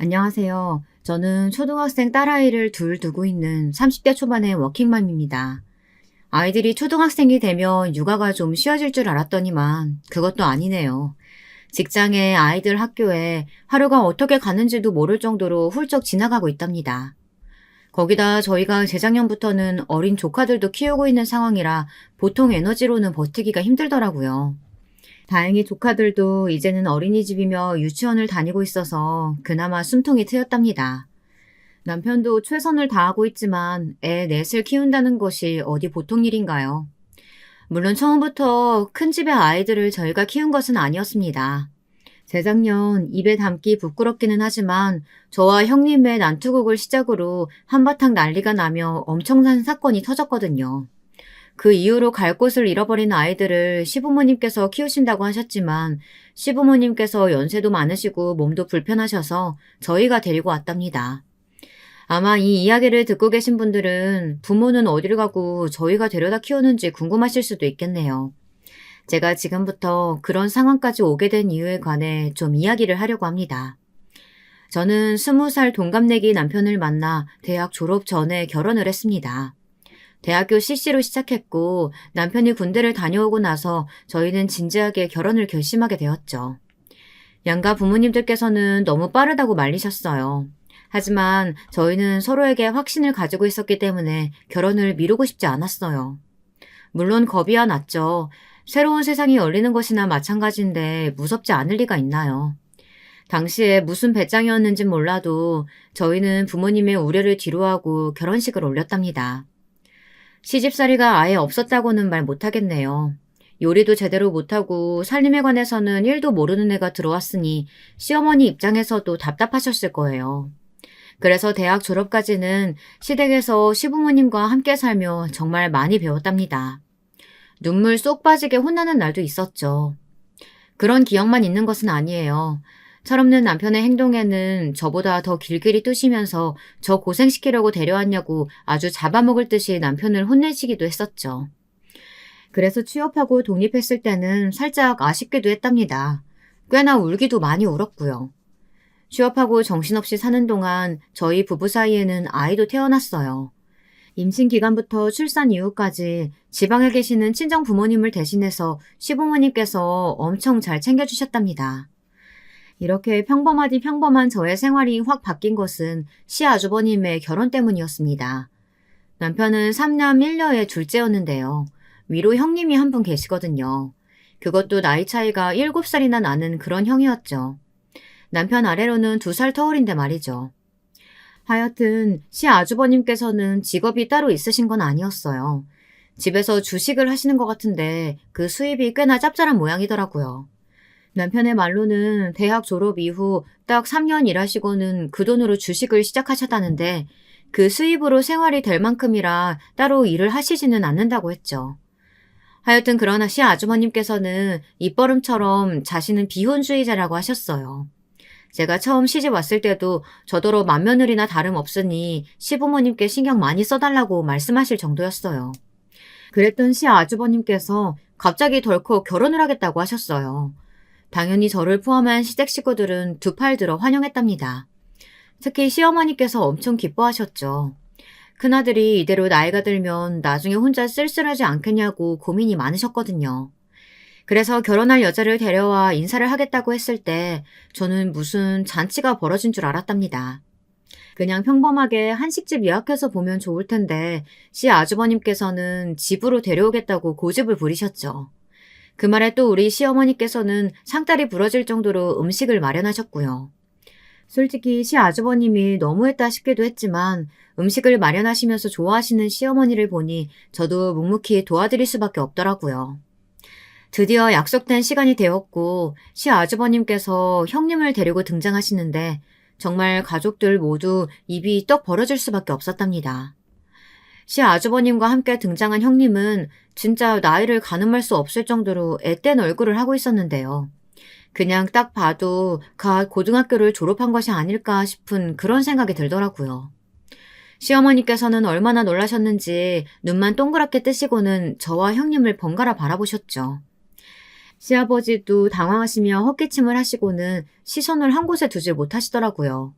안녕하세요. 저는 초등학생 딸아이를 둘 두고 있는 30대 초반의 워킹맘입니다. 아이들이 초등학생이 되면 육아가 좀 쉬워질 줄 알았더니만 그것도 아니네요. 직장에 아이들 학교에 하루가 어떻게 가는지도 모를 정도로 훌쩍 지나가고 있답니다. 거기다 저희가 재작년부터는 어린 조카들도 키우고 있는 상황이라 보통 에너지로는 버티기가 힘들더라고요. 다행히 조카들도 이제는 어린이집이며 유치원을 다니고 있어서 그나마 숨통이 트였답니다. 남편도 최선을 다하고 있지만 애 넷을 키운다는 것이 어디 보통 일인가요? 물론 처음부터 큰 집의 아이들을 저희가 키운 것은 아니었습니다. 재작년 입에 담기 부끄럽기는 하지만 저와 형님의 난투극을 시작으로 한바탕 난리가 나며 엄청난 사건이 터졌거든요. 그 이후로 갈 곳을 잃어버린 아이들을 시부모님께서 키우신다고 하셨지만 시부모님께서 연세도 많으시고 몸도 불편하셔서 저희가 데리고 왔답니다. 아마 이 이야기를 듣고 계신 분들은 부모는 어디를 가고 저희가 데려다 키우는지 궁금하실 수도 있겠네요. 제가 지금부터 그런 상황까지 오게 된 이유에 관해 좀 이야기를 하려고 합니다. 저는 20살 동갑내기 남편을 만나 대학 졸업 전에 결혼을 했습니다. 대학교 CC로 시작했고 남편이 군대를 다녀오고 나서 저희는 진지하게 결혼을 결심하게 되었죠. 양가 부모님들께서는 너무 빠르다고 말리셨어요. 하지만 저희는 서로에게 확신을 가지고 있었기 때문에 결혼을 미루고 싶지 않았어요. 물론 겁이야 났죠. 새로운 세상이 열리는 것이나 마찬가지인데 무섭지 않을 리가 있나요? 당시에 무슨 배짱이었는진 몰라도 저희는 부모님의 우려를 뒤로하고 결혼식을 올렸답니다. 시집살이가 아예 없었다고는 말 못하겠네요. 요리도 제대로 못하고 살림에 관해서는 1도 모르는 애가 들어왔으니 시어머니 입장에서도 답답하셨을 거예요. 그래서 대학 졸업까지는 시댁에서 시부모님과 함께 살며 정말 많이 배웠답니다. 눈물 쏙 빠지게 혼나는 날도 있었죠. 그런 기억만 있는 것은 아니에요. 철없는 남편의 행동에는 저보다 더 길길이 뜨시면서 저 고생시키려고 데려왔냐고 아주 잡아먹을 듯이 남편을 혼내시기도 했었죠. 그래서 취업하고 독립했을 때는 살짝 아쉽기도 했답니다. 꽤나 울기도 많이 울었고요. 취업하고 정신없이 사는 동안 저희 부부 사이에는 아이도 태어났어요. 임신 기간부터 출산 이후까지 지방에 계시는 친정 부모님을 대신해서 시부모님께서 엄청 잘 챙겨주셨답니다. 이렇게 평범하디 평범한 저의 생활이 확 바뀐 것은 시아주버님의 결혼 때문이었습니다. 남편은 3남 1녀의 둘째였는데요. 위로 형님이 한 분 계시거든요. 그것도 나이 차이가 7살이나 나는 그런 형이었죠. 남편 아래로는 2살 터울인데 말이죠. 하여튼 시아주버님께서는 직업이 따로 있으신 건 아니었어요. 집에서 주식을 하시는 것 같은데 그 수입이 꽤나 짭짤한 모양이더라고요. 남편의 말로는 대학 졸업 이후 딱 3년 일하시고는 그 돈으로 주식을 시작하셨다는데 그 수입으로 생활이 될 만큼이라 따로 일을 하시지는 않는다고 했죠. 하여튼 그러나 시아주머님께서는 입버릇처럼 자신은 비혼주의자라고 하셨어요. 제가 처음 시집 왔을 때도 저더러 맏며느리나 다름없으니 시부모님께 신경 많이 써달라고 말씀하실 정도였어요. 그랬던 시아주버님께서 갑자기 덜컥 결혼을 하겠다고 하셨어요. 당연히 저를 포함한 시댁 식구들은 두 팔 들어 환영했답니다. 특히 시어머니께서 엄청 기뻐하셨죠. 큰아들이 이대로 나이가 들면 나중에 혼자 쓸쓸하지 않겠냐고 고민이 많으셨거든요. 그래서 결혼할 여자를 데려와 인사를 하겠다고 했을 때 저는 무슨 잔치가 벌어진 줄 알았답니다. 그냥 평범하게 한식집 예약해서 보면 좋을 텐데 시아주버님께서는 집으로 데려오겠다고 고집을 부리셨죠. 그 말에 또 우리 시어머니께서는 상다리 부러질 정도로 음식을 마련하셨고요. 솔직히 시아주버님이 너무했다 싶기도 했지만 음식을 마련하시면서 좋아하시는 시어머니를 보니 저도 묵묵히 도와드릴 수밖에 없더라고요. 드디어 약속된 시간이 되었고 시아주버님께서 형님을 데리고 등장하시는데 정말 가족들 모두 입이 떡 벌어질 수밖에 없었답니다. 시아주버님과 함께 등장한 형님은 진짜 나이를 가늠할 수 없을 정도로 앳된 얼굴을 하고 있었는데요. 그냥 딱 봐도 갓 고등학교를 졸업한 것이 아닐까 싶은 그런 생각이 들더라고요. 시어머니께서는 얼마나 놀라셨는지 눈만 동그랗게 뜨시고는 저와 형님을 번갈아 바라보셨죠. 시아버지도 당황하시며 헛기침을 하시고는 시선을 한 곳에 두질 못하시더라고요.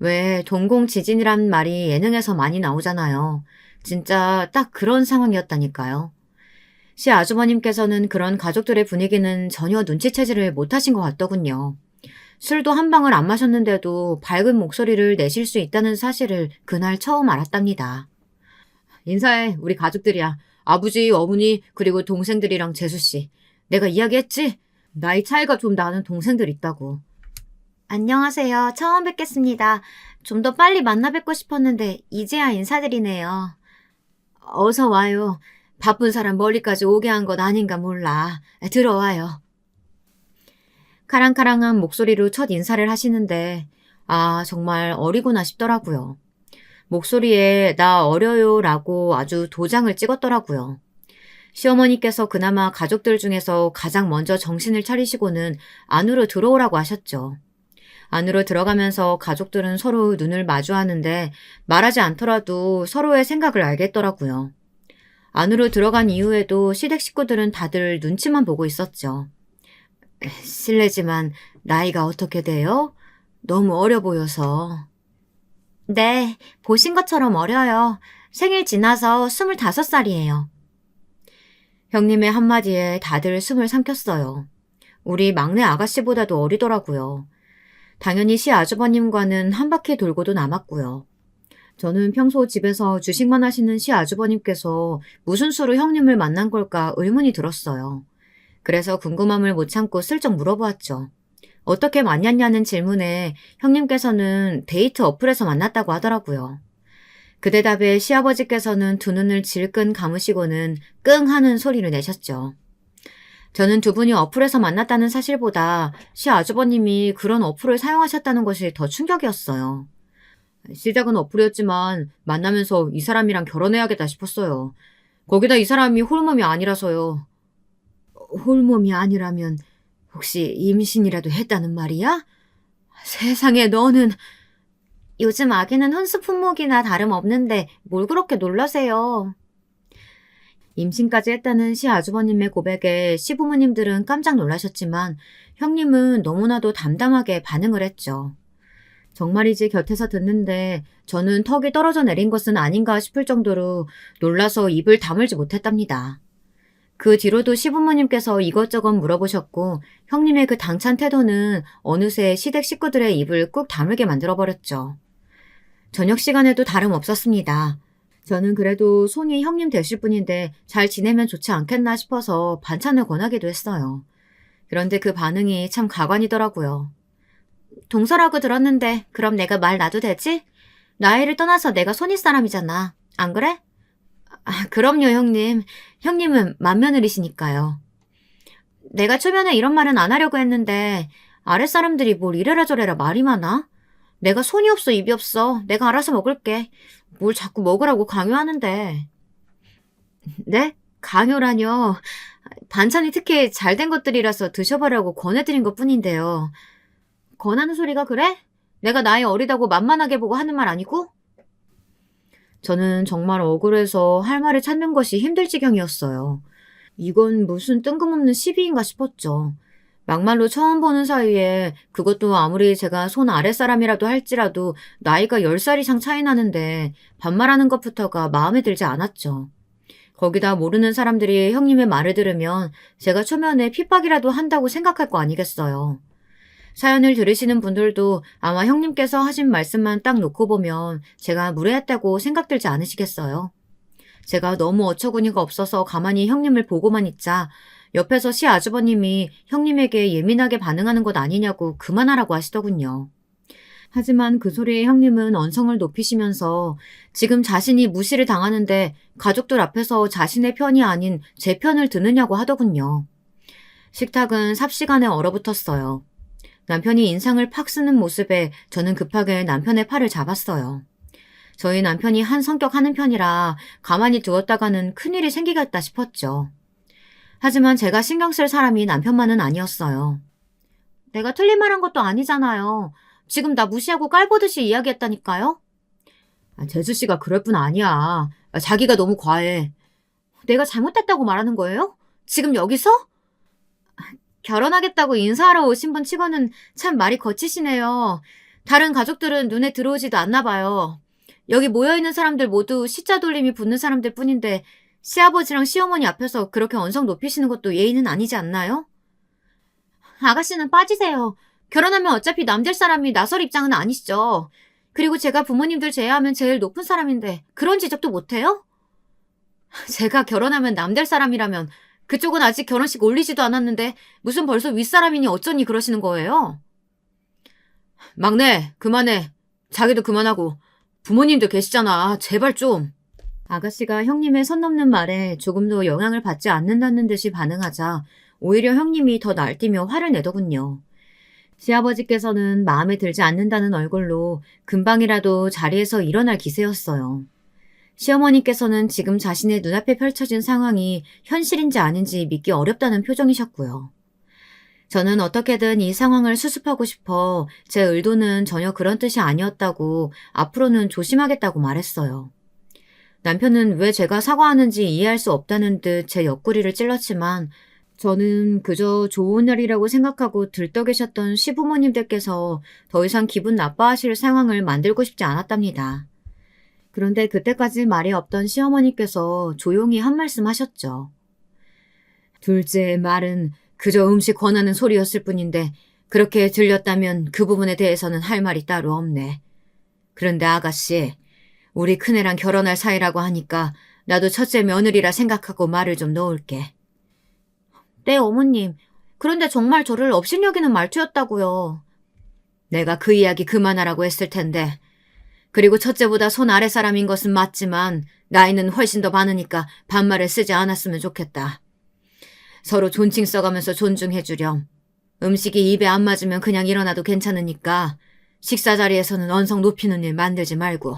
왜 동공지진이란 말이 예능에서 많이 나오잖아요. 진짜 딱 그런 상황이었다니까요. 시아주버님께서는 그런 가족들의 분위기는 전혀 눈치채지를 못하신 것 같더군요. 술도 한 방울 안 마셨는데도 밝은 목소리를 내실 수 있다는 사실을 그날 처음 알았답니다. 인사해, 우리 가족들이야. 아버지, 어머니, 그리고 동생들이랑 재수씨. 내가 이야기했지? 나이 차이가 좀 나는 동생들 있다고. 안녕하세요. 처음 뵙겠습니다. 좀 더 빨리 만나 뵙고 싶었는데 이제야 인사드리네요. 어서 와요. 바쁜 사람 멀리까지 오게 한 건 아닌가 몰라. 들어와요. 카랑카랑한 목소리로 첫 인사를 하시는데 정말 어리구나 싶더라고요. 목소리에 나 어려요 라고 아주 도장을 찍었더라고요. 시어머니께서 그나마 가족들 중에서 가장 먼저 정신을 차리시고는 안으로 들어오라고 하셨죠. 안으로 들어가면서 가족들은 서로 눈을 마주하는데 말하지 않더라도 서로의 생각을 알겠더라고요. 안으로 들어간 이후에도 시댁 식구들은 다들 눈치만 보고 있었죠. 실례지만 나이가 어떻게 돼요? 너무 어려 보여서. 네, 보신 것처럼 어려요. 생일 지나서 25살이에요. 형님의 한마디에 다들 숨을 삼켰어요. 우리 막내 아가씨보다도 어리더라고요. 당연히 시아주버님과는 한 바퀴 돌고도 남았고요. 저는 평소 집에서 주식만 하시는 시아주버님께서 무슨 수로 형님을 만난 걸까 의문이 들었어요. 그래서 궁금함을 못 참고 슬쩍 물어보았죠. 어떻게 만났냐는 질문에 형님께서는 데이트 어플에서 만났다고 하더라고요. 그 대답에 시아버지께서는 두 눈을 질끈 감으시고는 끙 하는 소리를 내셨죠. 저는 두 분이 어플에서 만났다는 사실보다 시아주버님이 그런 어플을 사용하셨다는 것이 더 충격이었어요. 시작은 어플이었지만 만나면서 이 사람이랑 결혼해야겠다 싶었어요. 거기다 이 사람이 홀몸이 아니라서요. 홀몸이 아니라면 혹시 임신이라도 했다는 말이야? 세상에 너는... 요즘 아기는 혼수 품목이나 다름없는데 뭘 그렇게 놀라세요. 임신까지 했다는 시아주버님의 고백에 시부모님들은 깜짝 놀라셨지만 형님은 너무나도 담담하게 반응을 했죠. 정말이지 곁에서 듣는데 저는 턱이 떨어져 내린 것은 아닌가 싶을 정도로 놀라서 입을 다물지 못했답니다. 그 뒤로도 시부모님께서 이것저것 물어보셨고 형님의 그 당찬 태도는 어느새 시댁 식구들의 입을 꾹 다물게 만들어버렸죠. 저녁 시간에도 다름없었습니다. 저는 그래도 손이 형님 되실 분인데 잘 지내면 좋지 않겠나 싶어서 반찬을 권하기도 했어요. 그런데 그 반응이 참 가관이더라고요. 동서라고 들었는데 그럼 내가 말 놔도 되지? 나이를 떠나서 내가 손윗 사람이잖아. 안 그래? 그럼요, 형님. 형님은 맏며느리시니까요. 내가 초면에 이런 말은 안 하려고 했는데 아랫사람들이 뭘 이래라 저래라 말이 많아? 내가 손이 없어 입이 없어. 내가 알아서 먹을게. 뭘 자꾸 먹으라고 강요하는데. 네? 강요라뇨. 반찬이 특히 잘된 것들이라서 드셔보라고 권해드린 것뿐인데요. 권하는 소리가 그래? 내가 나이 어리다고 만만하게 보고 하는 말 아니고? 저는 정말 억울해서 할 말을 찾는 것이 힘들 지경이었어요. 이건 무슨 뜬금없는 시비인가 싶었죠. 막말로 처음 보는 사이에 그것도 아무리 제가 손 아랫사람이라도 할지라도 나이가 10살 이상 차이 나는데 반말하는 것부터가 마음에 들지 않았죠. 거기다 모르는 사람들이 형님의 말을 들으면 제가 초면에 핍박이라도 한다고 생각할 거 아니겠어요. 사연을 들으시는 분들도 아마 형님께서 하신 말씀만 딱 놓고 보면 제가 무례했다고 생각들지 않으시겠어요? 제가 너무 어처구니가 없어서 가만히 형님을 보고만 있자 옆에서 시아주버님이 형님에게 예민하게 반응하는 것 아니냐고 그만하라고 하시더군요. 하지만 그 소리에 형님은 언성을 높이시면서 지금 자신이 무시를 당하는데 가족들 앞에서 자신의 편이 아닌 제 편을 드느냐고 하더군요. 식탁은 삽시간에 얼어붙었어요. 남편이 인상을 팍 쓰는 모습에 저는 급하게 남편의 팔을 잡았어요. 저희 남편이 한 성격 하는 편이라 가만히 두었다가는 큰일이 생기겠다 싶었죠. 하지만 제가 신경 쓸 사람이 남편만은 아니었어요. 내가 틀린 말 한 것도 아니잖아요. 지금 나 무시하고 깔보듯이 이야기했다니까요? 재수씨가 그럴 뿐 아니야. 자기가 너무 과해. 내가 잘못했다고 말하는 거예요? 지금 여기서? 결혼하겠다고 인사하러 오신 분 치고는 참 말이 거치시네요. 다른 가족들은 눈에 들어오지도 않나 봐요. 여기 모여있는 사람들 모두 시자 돌림이 붙는 사람들 뿐인데 시아버지랑 시어머니 앞에서 그렇게 언성 높이시는 것도 예의는 아니지 않나요? 아가씨는 빠지세요. 결혼하면 어차피 남들 사람이 나설 입장은 아니시죠. 그리고 제가 부모님들 제외하면 제일 높은 사람인데 그런 지적도 못해요? 제가 결혼하면 남들 사람이라면 그쪽은 아직 결혼식 올리지도 않았는데 무슨 벌써 윗사람이니 어쩌니 그러시는 거예요? 막내, 그만해. 자기도 그만하고. 부모님도 계시잖아. 제발 좀. 아가씨가 형님의 선 넘는 말에 조금도 영향을 받지 않는다는 듯이 반응하자 오히려 형님이 더 날뛰며 화를 내더군요. 시아버지께서는 마음에 들지 않는다는 얼굴로 금방이라도 자리에서 일어날 기세였어요. 시어머니께서는 지금 자신의 눈앞에 펼쳐진 상황이 현실인지 아닌지 믿기 어렵다는 표정이셨고요. 저는 어떻게든 이 상황을 수습하고 싶어 제 의도는 전혀 그런 뜻이 아니었다고 앞으로는 조심하겠다고 말했어요. 남편은 왜 제가 사과하는지 이해할 수 없다는 듯 제 옆구리를 찔렀지만 저는 그저 좋은 날이라고 생각하고 들떠계셨던 시부모님들께서 더 이상 기분 나빠하실 상황을 만들고 싶지 않았답니다. 그런데 그때까지 말이 없던 시어머니께서 조용히 한 말씀 하셨죠. 둘째의 말은 그저 음식 권하는 소리였을 뿐인데 그렇게 들렸다면 그 부분에 대해서는 할 말이 따로 없네. 그런데 아가씨, 우리 큰애랑 결혼할 사이라고 하니까 나도 첫째 며느리라 생각하고 말을 좀 놓을게. 네, 어머님. 그런데 정말 저를 업신여기는 말투였다고요. 내가 그 이야기 그만하라고 했을 텐데. 그리고 첫째보다 손 아래 사람인 것은 맞지만 나이는 훨씬 더 많으니까 반말을 쓰지 않았으면 좋겠다. 서로 존칭 써가면서 존중해주렴. 음식이 입에 안 맞으면 그냥 일어나도 괜찮으니까 식사 자리에서는 언성 높이는 일 만들지 말고.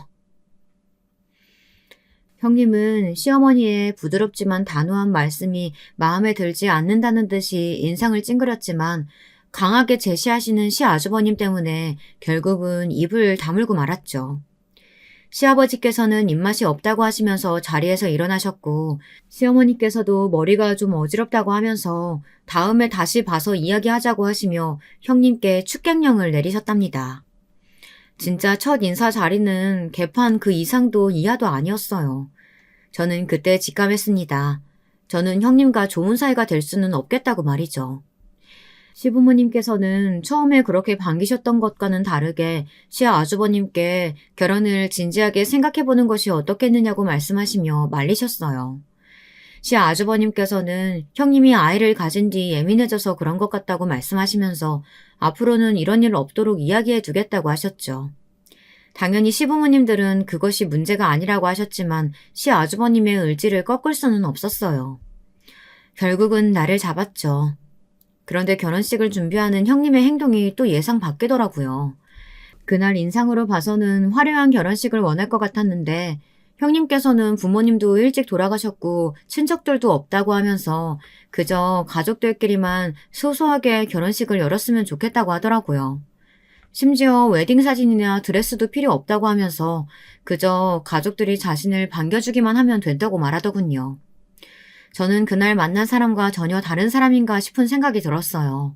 형님은 시어머니의 부드럽지만 단호한 말씀이 마음에 들지 않는다는 듯이 인상을 찡그렸지만 강하게 제시하시는 시아주버님 때문에 결국은 입을 다물고 말았죠. 시아버지께서는 입맛이 없다고 하시면서 자리에서 일어나셨고 시어머니께서도 머리가 좀 어지럽다고 하면서 다음에 다시 봐서 이야기하자고 하시며 형님께 축객령을 내리셨답니다. 진짜 첫 인사 자리는 개판 그 이상도 이하도 아니었어요. 저는 그때 직감했습니다. 저는 형님과 좋은 사이가 될 수는 없겠다고 말이죠. 시부모님께서는 처음에 그렇게 반기셨던 것과는 다르게 시아주버님께 결혼을 진지하게 생각해보는 것이 어떻겠느냐고 말씀하시며 말리셨어요. 시아주버님께서는 형님이 아이를 가진 뒤 예민해져서 그런 것 같다고 말씀하시면서 앞으로는 이런 일 없도록 이야기해 두겠다고 하셨죠. 당연히 시부모님들은 그것이 문제가 아니라고 하셨지만 시아주버님의 의지를 꺾을 수는 없었어요. 결국은 날을 잡았죠. 그런데 결혼식을 준비하는 형님의 행동이 또 예상 밖이더라고요. 그날 인상으로 봐서는 화려한 결혼식을 원할 것 같았는데 형님께서는 부모님도 일찍 돌아가셨고 친척들도 없다고 하면서 그저 가족들끼리만 소소하게 결혼식을 열었으면 좋겠다고 하더라고요. 심지어 웨딩사진이나 드레스도 필요 없다고 하면서 그저 가족들이 자신을 반겨주기만 하면 된다고 말하더군요. 저는 그날 만난 사람과 전혀 다른 사람인가 싶은 생각이 들었어요.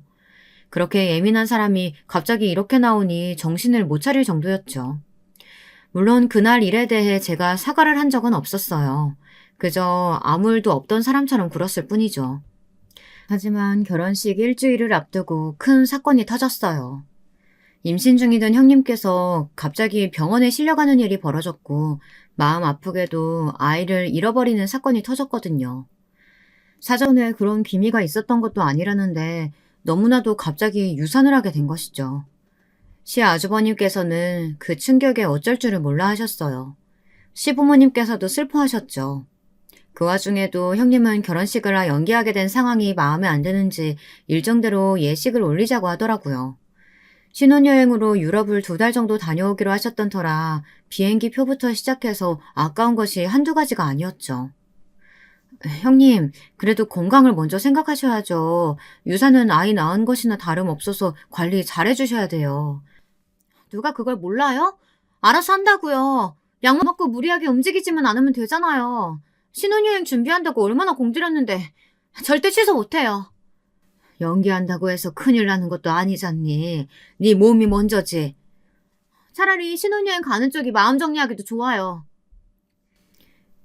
그렇게 예민한 사람이 갑자기 이렇게 나오니 정신을 못 차릴 정도였죠. 물론 그날 일에 대해 제가 사과를 한 적은 없었어요. 그저 아무 일도 없던 사람처럼 굴었을 뿐이죠. 하지만 결혼식 일주일을 앞두고 큰 사건이 터졌어요. 임신 중이던 형님께서 갑자기 병원에 실려가는 일이 벌어졌고 마음 아프게도 아이를 잃어버리는 사건이 터졌거든요. 사전에 그런 기미가 있었던 것도 아니라는데 너무나도 갑자기 유산을 하게 된 것이죠. 시아주버님께서는 그 충격에 어쩔 줄을 몰라 하셨어요. 시부모님께서도 슬퍼하셨죠. 그 와중에도 형님은 결혼식을 연기하게 된 상황이 마음에 안 드는지 일정대로 예식을 올리자고 하더라고요. 신혼여행으로 유럽을 2달 정도 다녀오기로 하셨던 터라 비행기 표부터 시작해서 아까운 것이 한두 가지가 아니었죠. 형님, 그래도 건강을 먼저 생각하셔야죠. 유산은 아이 낳은 것이나 다름없어서 관리 잘해주셔야 돼요. 누가 그걸 몰라요? 알아서 한다고요. 약 먹고 무리하게 움직이지만 않으면 되잖아요. 신혼여행 준비한다고 얼마나 공들였는데 절대 취소 못해요. 연기한다고 해서 큰일 나는 것도 아니잖니. 네 몸이 먼저지. 차라리 신혼여행 가는 쪽이 마음 정리하기도 좋아요.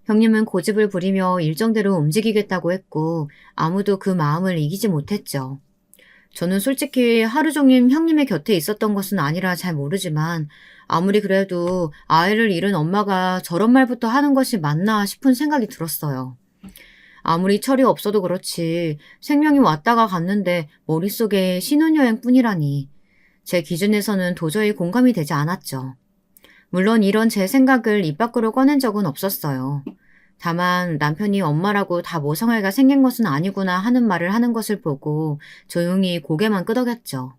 형님은 고집을 부리며 일정대로 움직이겠다고 했고 아무도 그 마음을 이기지 못했죠. 저는 솔직히 하루 종일 형님의 곁에 있었던 것은 아니라 잘 모르지만 아무리 그래도 아이를 잃은 엄마가 저런 말부터 하는 것이 맞나 싶은 생각이 들었어요. 아무리 철이 없어도 그렇지 생명이 왔다가 갔는데 머릿속에 신혼여행뿐이라니 제 기준에서는 도저히 공감이 되지 않았죠. 물론 이런 제 생각을 입 밖으로 꺼낸 적은 없었어요. 다만 남편이 엄마라고 다 모성애가 생긴 것은 아니구나 하는 말을 하는 것을 보고 조용히 고개만 끄덕였죠.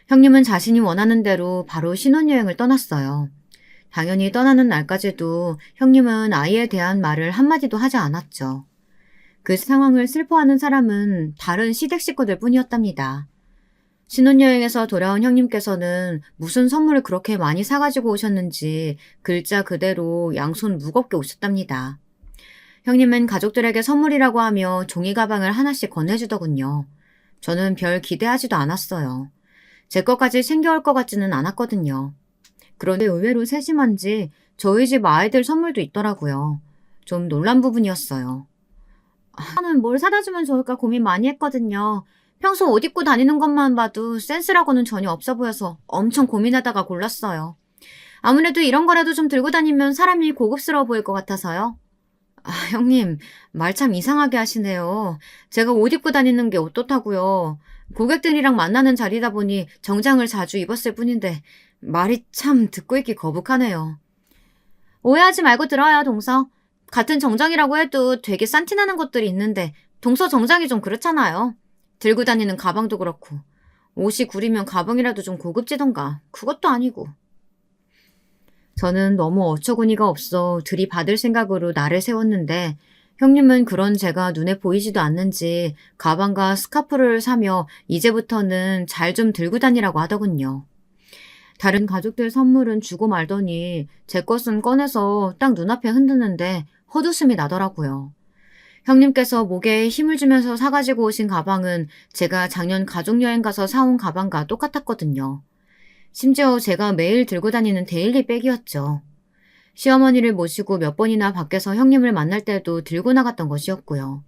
형님은 자신이 원하는 대로 바로 신혼여행을 떠났어요. 당연히 떠나는 날까지도 형님은 아이에 대한 말을 한마디도 하지 않았죠. 그 상황을 슬퍼하는 사람은 다른 시댁 식구들 뿐이었답니다. 신혼여행에서 돌아온 형님께서는 무슨 선물을 그렇게 많이 사가지고 오셨는지 글자 그대로 양손 무겁게 오셨답니다. 형님은 가족들에게 선물이라고 하며 종이 가방을 하나씩 건네주더군요. 저는 별 기대하지도 않았어요. 제 것까지 챙겨올 것 같지는 않았거든요. 그런데 의외로 세심한지 저희 집 아이들 선물도 있더라고요. 좀 놀란 부분이었어요. 저는 뭘 사다 주면 좋을까 고민 많이 했거든요. 평소 옷 입고 다니는 것만 봐도 센스라고는 전혀 없어 보여서 엄청 고민하다가 골랐어요. 아무래도 이런 거라도 좀 들고 다니면 사람이 고급스러워 보일 것 같아서요. 형님, 말 참 이상하게 하시네요. 제가 옷 입고 다니는 게 어떻다고요. 고객들이랑 만나는 자리다 보니 정장을 자주 입었을 뿐인데 말이 참 듣고 있기 거북하네요. 오해하지 말고 들어요, 동서. 같은 정장이라고 해도 되게 싼티나는 것들이 있는데 동서 정장이 좀 그렇잖아요. 들고 다니는 가방도 그렇고 옷이 구리면 가방이라도 좀 고급지던가 그것도 아니고. 저는 너무 어처구니가 없어 들이받을 생각으로 나를 세웠는데 형님은 그런 제가 눈에 보이지도 않는지 가방과 스카프를 사며 이제부터는 잘 좀 들고 다니라고 하더군요. 다른 가족들 선물은 주고 말더니 제 것은 꺼내서 딱 눈앞에 흔드는데 헛웃음이 나더라고요. 형님께서 목에 힘을 주면서 사가지고 오신 가방은 제가 작년 가족여행 가서 사온 가방과 똑같았거든요. 심지어 제가 매일 들고 다니는 데일리 백이었죠. 시어머니를 모시고 몇 번이나 밖에서 형님을 만날 때도 들고 나갔던 것이었고요.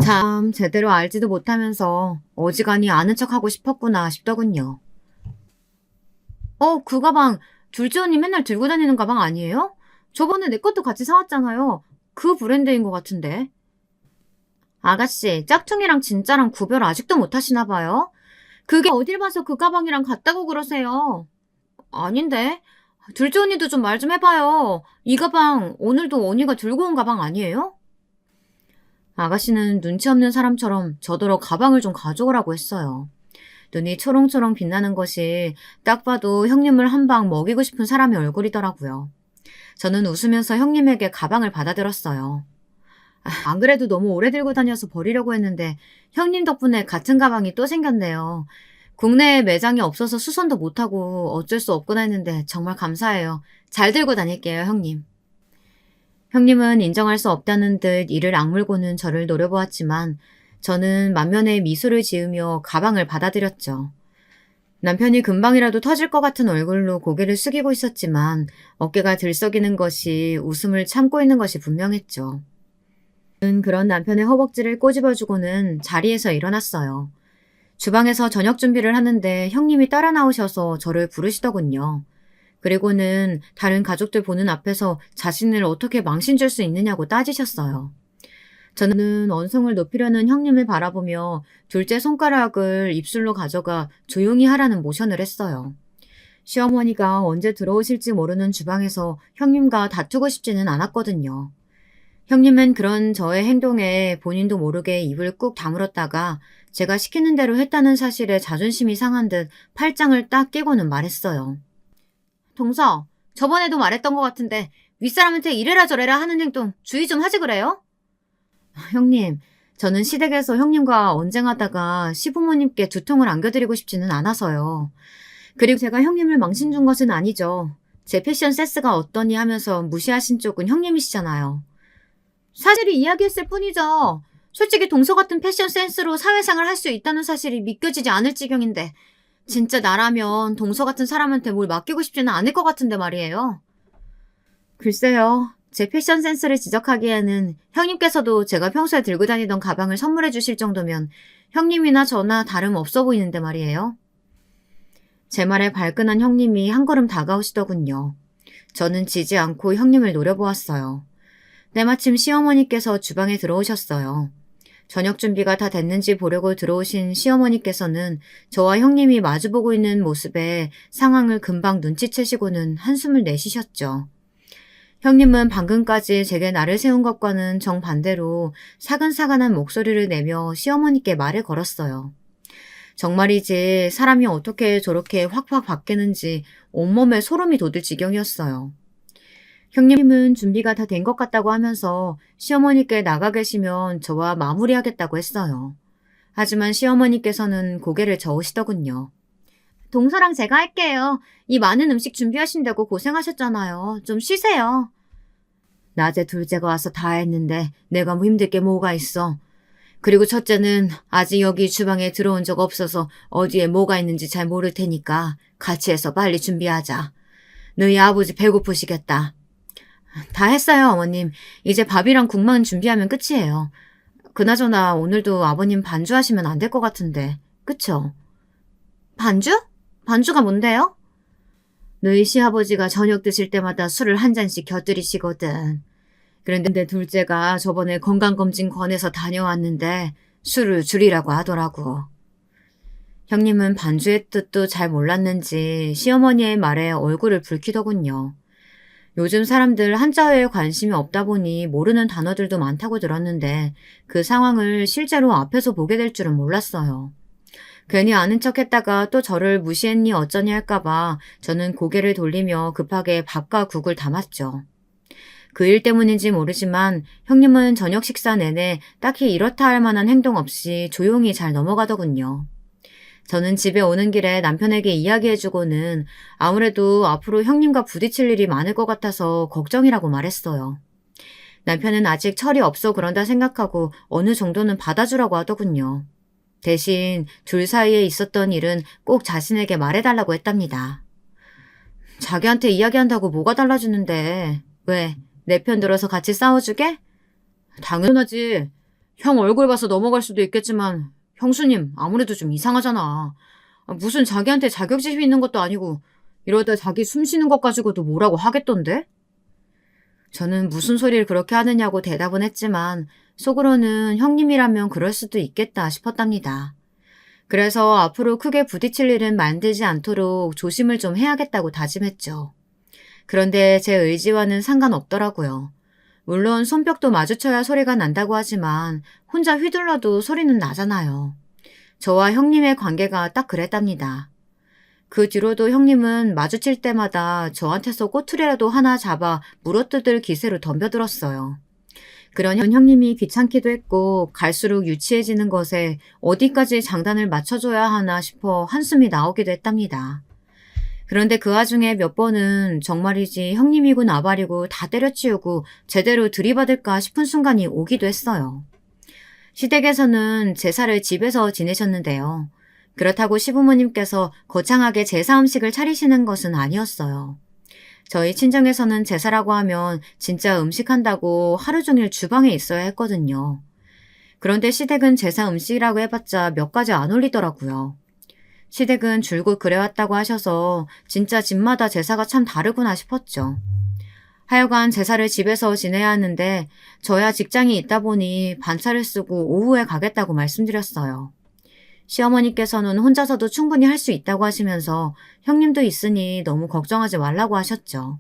참 제대로 알지도 못하면서 어지간히 아는 척하고 싶었구나 싶더군요. 그 가방 둘째 언니 맨날 들고 다니는 가방 아니에요? 저번에 내 것도 같이 사왔잖아요. 그 브랜드인 것 같은데. 아가씨, 짝퉁이랑 진짜랑 구별 아직도 못하시나 봐요? 그게 어딜 봐서 그 가방이랑 같다고 그러세요? 아닌데. 둘째 언니도 좀 말 좀 해봐요. 이 가방 오늘도 언니가 들고 온 가방 아니에요? 아가씨는 눈치 없는 사람처럼 저더러 가방을 좀 가져오라고 했어요. 눈이 초롱초롱 빛나는 것이 딱 봐도 형님을 한 방 먹이고 싶은 사람의 얼굴이더라고요. 저는 웃으면서 형님에게 가방을 받아들었어요. 안 그래도 너무 오래 들고 다녀서 버리려고 했는데 형님 덕분에 같은 가방이 또 생겼네요. 국내에 매장이 없어서 수선도 못하고 어쩔 수 없구나 했는데 정말 감사해요. 잘 들고 다닐게요, 형님. 형님은 인정할 수 없다는 듯 이를 악물고는 저를 노려보았지만 저는 만면에 미소를 지으며 가방을 받아들였죠. 남편이 금방이라도 터질 것 같은 얼굴로 고개를 숙이고 있었지만 어깨가 들썩이는 것이 웃음을 참고 있는 것이 분명했죠. 그런 남편의 허벅지를 꼬집어주고는 자리에서 일어났어요. 주방에서 저녁 준비를 하는데 형님이 따라 나오셔서 저를 부르시더군요. 그리고는 다른 가족들 보는 앞에서 자신을 어떻게 망신 줄 수 있느냐고 따지셨어요. 저는 언성을 높이려는 형님을 바라보며 둘째 손가락을 입술로 가져가 조용히 하라는 모션을 했어요. 시어머니가 언제 들어오실지 모르는 주방에서 형님과 다투고 싶지는 않았거든요. 형님은 그런 저의 행동에 본인도 모르게 입을 꾹 다물었다가 제가 시키는 대로 했다는 사실에 자존심이 상한 듯 팔짱을 딱 끼고는 말했어요. 동서, 저번에도 말했던 것 같은데 윗사람한테 이래라 저래라 하는 행동 주의 좀 하지 그래요? 형님, 저는 시댁에서 형님과 언쟁하다가 시부모님께 두통을 안겨드리고 싶지는 않아서요. 그리고 제가 형님을 망신 준 것은 아니죠. 제 패션 센스가 어떠니 하면서 무시하신 쪽은 형님이시잖아요. 사실이 이야기했을 뿐이죠. 솔직히 동서 같은 패션 센스로 사회생활 할 수 있다는 사실이 믿겨지지 않을 지경인데 진짜 나라면 동서 같은 사람한테 뭘 맡기고 싶지는 않을 것 같은데 말이에요. 글쎄요. 제 패션 센스를 지적하기에는 형님께서도 제가 평소에 들고 다니던 가방을 선물해 주실 정도면 형님이나 저나 다름없어 보이는데 말이에요. 제 말에 발끈한 형님이 한 걸음 다가오시더군요. 저는 지지 않고 형님을 노려보았어요. 때마침 시어머니께서 주방에 들어오셨어요. 저녁 준비가 다 됐는지 보려고 들어오신 시어머니께서는 저와 형님이 마주보고 있는 모습에 상황을 금방 눈치채시고는 한숨을 내쉬셨죠. 형님은 방금까지 제게 날을 세운 것과는 정반대로 사근사근한 목소리를 내며 시어머니께 말을 걸었어요. 정말이지 사람이 어떻게 저렇게 확확 바뀌는지 온몸에 소름이 돋을 지경이었어요. 형님은 준비가 다 된 것 같다고 하면서 시어머니께 나가 계시면 저와 마무리하겠다고 했어요. 하지만 시어머니께서는 고개를 저으시더군요. 동서랑 제가 할게요. 이 많은 음식 준비하신다고 고생하셨잖아요. 좀 쉬세요. 낮에 둘째가 와서 다 했는데 내가 뭐 힘들 게 뭐가 있어. 그리고 첫째는 아직 여기 주방에 들어온 적 없어서 어디에 뭐가 있는지 잘 모를 테니까 같이 해서 빨리 준비하자. 너희 아버지 배고프시겠다. 다 했어요, 어머님. 이제 밥이랑 국만 준비하면 끝이에요. 그나저나 오늘도 아버님 반주하시면 안 될 것 같은데. 그쵸? 반주? 반주가 뭔데요? 너희 시아버지가 저녁 드실 때마다 술을 한 잔씩 곁들이시거든. 그런데 둘째가 저번에 건강검진 권해서 다녀왔는데 술을 줄이라고 하더라고. 형님은 반주의 뜻도 잘 몰랐는지 시어머니의 말에 얼굴을 붉히더군요. 요즘 사람들 한자어에 관심이 없다 보니 모르는 단어들도 많다고 들었는데 그 상황을 실제로 앞에서 보게 될 줄은 몰랐어요. 괜히 아는 척했다가 또 저를 무시했니 어쩌니 할까봐 저는 고개를 돌리며 급하게 밥과 국을 담았죠. 그 일 때문인지 모르지만 형님은 저녁 식사 내내 딱히 이렇다 할 만한 행동 없이 조용히 잘 넘어가더군요. 저는 집에 오는 길에 남편에게 이야기해주고는 아무래도 앞으로 형님과 부딪힐 일이 많을 것 같아서 걱정이라고 말했어요. 남편은 아직 철이 없어 그런다 생각하고 어느 정도는 받아주라고 하더군요. 대신 둘 사이에 있었던 일은 꼭 자신에게 말해달라고 했답니다. 자기한테 이야기한다고 뭐가 달라지는데 왜? 내 편 들어서 같이 싸워주게? 당연하지. 형 얼굴 봐서 넘어갈 수도 있겠지만 형수님 아무래도 좀 이상하잖아. 무슨 자기한테 자격지심이 있는 것도 아니고 이러다 자기 숨 쉬는 것 가지고도 뭐라고 하겠던데? 저는 무슨 소리를 그렇게 하느냐고 대답은 했지만 속으로는 형님이라면 그럴 수도 있겠다 싶었답니다. 그래서 앞으로 크게 부딪힐 일은 만들지 않도록 조심을 좀 해야겠다고 다짐했죠. 그런데 제 의지와는 상관없더라고요. 물론 손뼉도 마주쳐야 소리가 난다고 하지만 혼자 휘둘러도 소리는 나잖아요. 저와 형님의 관계가 딱 그랬답니다. 그 뒤로도 형님은 마주칠 때마다 저한테서 꼬투리라도 하나 잡아 물어뜯을 기세로 덤벼들었어요. 그런 형님이 귀찮기도 했고 갈수록 유치해지는 것에 어디까지 장단을 맞춰줘야 하나 싶어 한숨이 나오기도 했답니다. 그런데 그 와중에 몇 번은 정말이지 형님이고 나발이고 다 때려치우고 제대로 들이받을까 싶은 순간이 오기도 했어요. 시댁에서는 제사를 집에서 지내셨는데요. 그렇다고 시부모님께서 거창하게 제사 음식을 차리시는 것은 아니었어요. 저희 친정에서는 제사라고 하면 진짜 음식한다고 하루 종일 주방에 있어야 했거든요. 그런데 시댁은 제사 음식이라고 해봤자 몇 가지 안 올리더라고요. 시댁은 줄곧 그래왔다고 하셔서 진짜 집마다 제사가 참 다르구나 싶었죠. 하여간 제사를 집에서 지내야 하는데 저야 직장이 있다 보니 반차를 쓰고 오후에 가겠다고 말씀드렸어요. 시어머니께서는 혼자서도 충분히 할 수 있다고 하시면서 형님도 있으니 너무 걱정하지 말라고 하셨죠.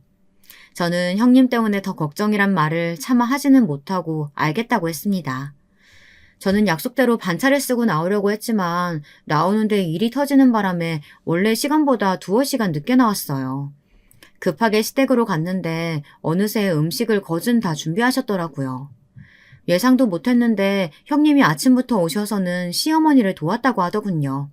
저는 형님 때문에 더 걱정이란 말을 차마 하지는 못하고 알겠다고 했습니다. 저는 약속대로 반차를 쓰고 나오려고 했지만 나오는데 일이 터지는 바람에 원래 시간보다 두어 시간 늦게 나왔어요. 급하게 시댁으로 갔는데 어느새 음식을 거진 다 준비하셨더라고요. 예상도 못했는데 형님이 아침부터 오셔서는 시어머니를 도왔다고 하더군요.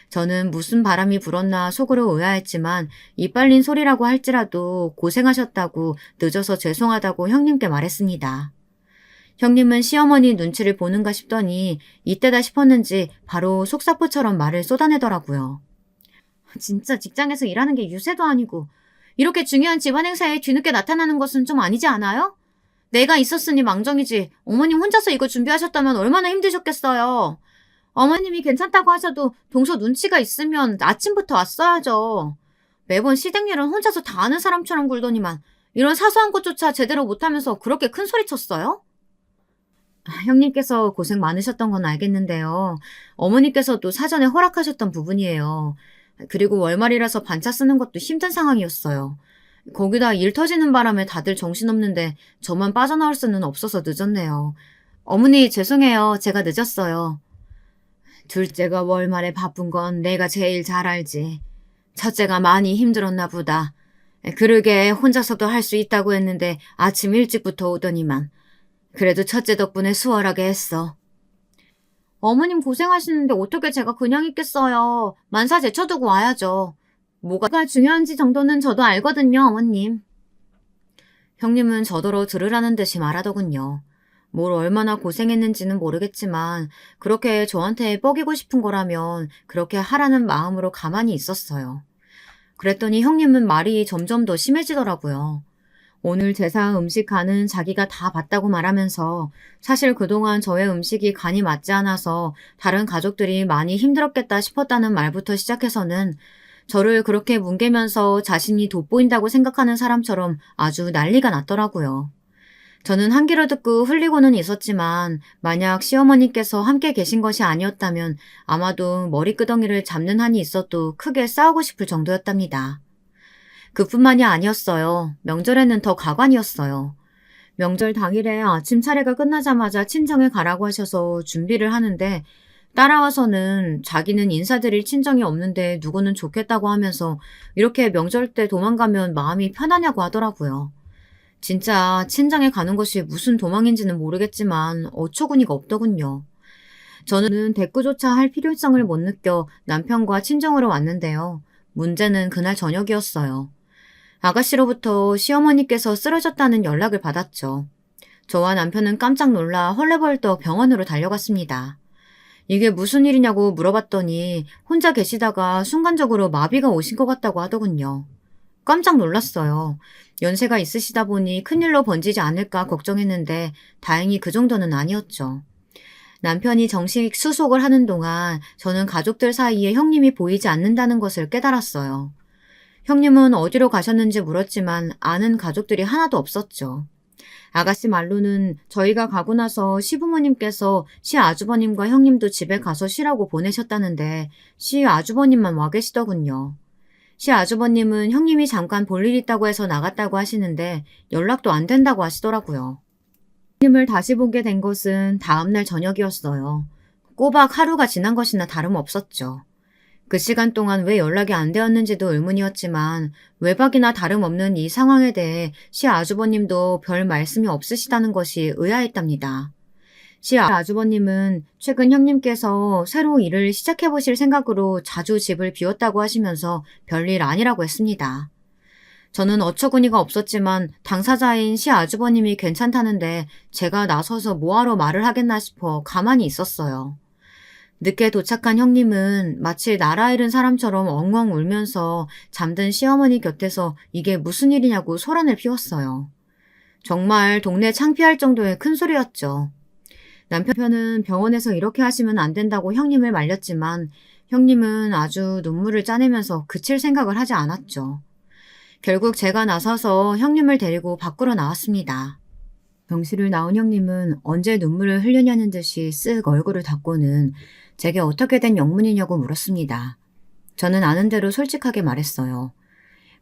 저는 무슨 바람이 불었나 속으로 의아했지만 이빨린 소리라고 할지라도 고생하셨다고 늦어서 죄송하다고 형님께 말했습니다. 형님은 시어머니 눈치를 보는가 싶더니 이때다 싶었는지 바로 속사포처럼 말을 쏟아내더라고요. 진짜 직장에서 일하는 게 유세도 아니고 이렇게 중요한 집안 행사에 뒤늦게 나타나는 것은 좀 아니지 않아요? 내가 있었으니 망정이지 어머님 혼자서 이거 준비하셨다면 얼마나 힘드셨겠어요. 어머님이 괜찮다고 하셔도 동서 눈치가 있으면 아침부터 왔어야죠. 매번 시댁일은 혼자서 다 아는 사람처럼 굴더니만 이런 사소한 것조차 제대로 못하면서 그렇게 큰 소리 쳤어요? 형님께서 고생 많으셨던 건 알겠는데요. 어머니께서도 사전에 허락하셨던 부분이에요. 그리고 월말이라서 반차 쓰는 것도 힘든 상황이었어요. 거기다 일 터지는 바람에 다들 정신없는데 저만 빠져나올 수는 없어서 늦었네요. 어머니 죄송해요. 제가 늦었어요. 둘째가 월말에 바쁜 건 내가 제일 잘 알지. 첫째가 많이 힘들었나 보다. 그러게 혼자서도 할 수 있다고 했는데 아침 일찍부터 오더니만. 그래도 첫째 덕분에 수월하게 했어. 어머님 고생하시는데 어떻게 제가 그냥 있겠어요. 만사 제쳐두고 와야죠. 뭐가 중요한지 정도는 저도 알거든요, 어머님. 형님은 저더러 들으라는 듯이 말하더군요. 뭘 얼마나 고생했는지는 모르겠지만 그렇게 저한테 뻐기고 싶은 거라면 그렇게 하라는 마음으로 가만히 있었어요. 그랬더니 형님은 말이 점점 더 심해지더라고요. 오늘 제사 음식 간은 자기가 다 봤다고 말하면서 사실 그동안 저의 음식이 간이 맞지 않아서 다른 가족들이 많이 힘들었겠다 싶었다는 말부터 시작해서는 저를 그렇게 뭉개면서 자신이 돋보인다고 생각하는 사람처럼 아주 난리가 났더라고요. 저는 한 귀로 듣고 흘리고는 있었지만 만약 시어머니께서 함께 계신 것이 아니었다면 아마도 머리끄덩이를 잡는 한이 있어도 크게 싸우고 싶을 정도였답니다. 그뿐만이 아니었어요. 명절에는 더 가관이었어요. 명절 당일에 아침 차례가 끝나자마자 친정에 가라고 하셔서 준비를 하는데 따라와서는 자기는 인사드릴 친정이 없는데 누구는 좋겠다고 하면서 이렇게 명절 때 도망가면 마음이 편하냐고 하더라고요. 진짜 친정에 가는 것이 무슨 도망인지는 모르겠지만 어처구니가 없더군요. 저는 대꾸조차 할 필요성을 못 느껴 남편과 친정으로 왔는데요. 문제는 그날 저녁이었어요. 아가씨로부터 시어머니께서 쓰러졌다는 연락을 받았죠. 저와 남편은 깜짝 놀라 헐레벌떡 병원으로 달려갔습니다. 이게 무슨 일이냐고 물어봤더니 혼자 계시다가 순간적으로 마비가 오신 것 같다고 하더군요. 깜짝 놀랐어요. 연세가 있으시다 보니 큰일로 번지지 않을까 걱정했는데 다행히 그 정도는 아니었죠. 남편이 정식 수속을 하는 동안 저는 가족들 사이에 형님이 보이지 않는다는 것을 깨달았어요. 형님은 어디로 가셨는지 물었지만 아는 가족들이 하나도 없었죠. 아가씨 말로는 저희가 가고 나서 시부모님께서 시아주버님과 형님도 집에 가서 쉬라고 보내셨다는데 시아주버님만 와 계시더군요. 시아주버님은 형님이 잠깐 볼 일 있다고 해서 나갔다고 하시는데 연락도 안 된다고 하시더라고요. 형님을 다시 보게 된 것은 다음날 저녁이었어요. 꼬박 하루가 지난 것이나 다름없었죠. 그 시간 동안 왜 연락이 안 되었는지도 의문이었지만 외박이나 다름없는 이 상황에 대해 시아주버님도 별 말씀이 없으시다는 것이 의아했답니다. 시아주버님은 최근 형님께서 새로 일을 시작해보실 생각으로 자주 집을 비웠다고 하시면서 별일 아니라고 했습니다. 저는 어처구니가 없었지만 당사자인 시아주버님이 괜찮다는데 제가 나서서 뭐하러 말을 하겠나 싶어 가만히 있었어요. 늦게 도착한 형님은 마치 나라 잃은 사람처럼 엉엉 울면서 잠든 시어머니 곁에서 이게 무슨 일이냐고 소란을 피웠어요. 정말 동네 창피할 정도의 큰 소리였죠. 남편은 병원에서 이렇게 하시면 안 된다고 형님을 말렸지만 형님은 아주 눈물을 짜내면서 그칠 생각을 하지 않았죠. 결국 제가 나서서 형님을 데리고 밖으로 나왔습니다. 병실을 나온 형님은 언제 눈물을 흘리냐는 듯이 쓱 얼굴을 닦고는 제게 어떻게 된 영문이냐고 물었습니다. 저는 아는 대로 솔직하게 말했어요.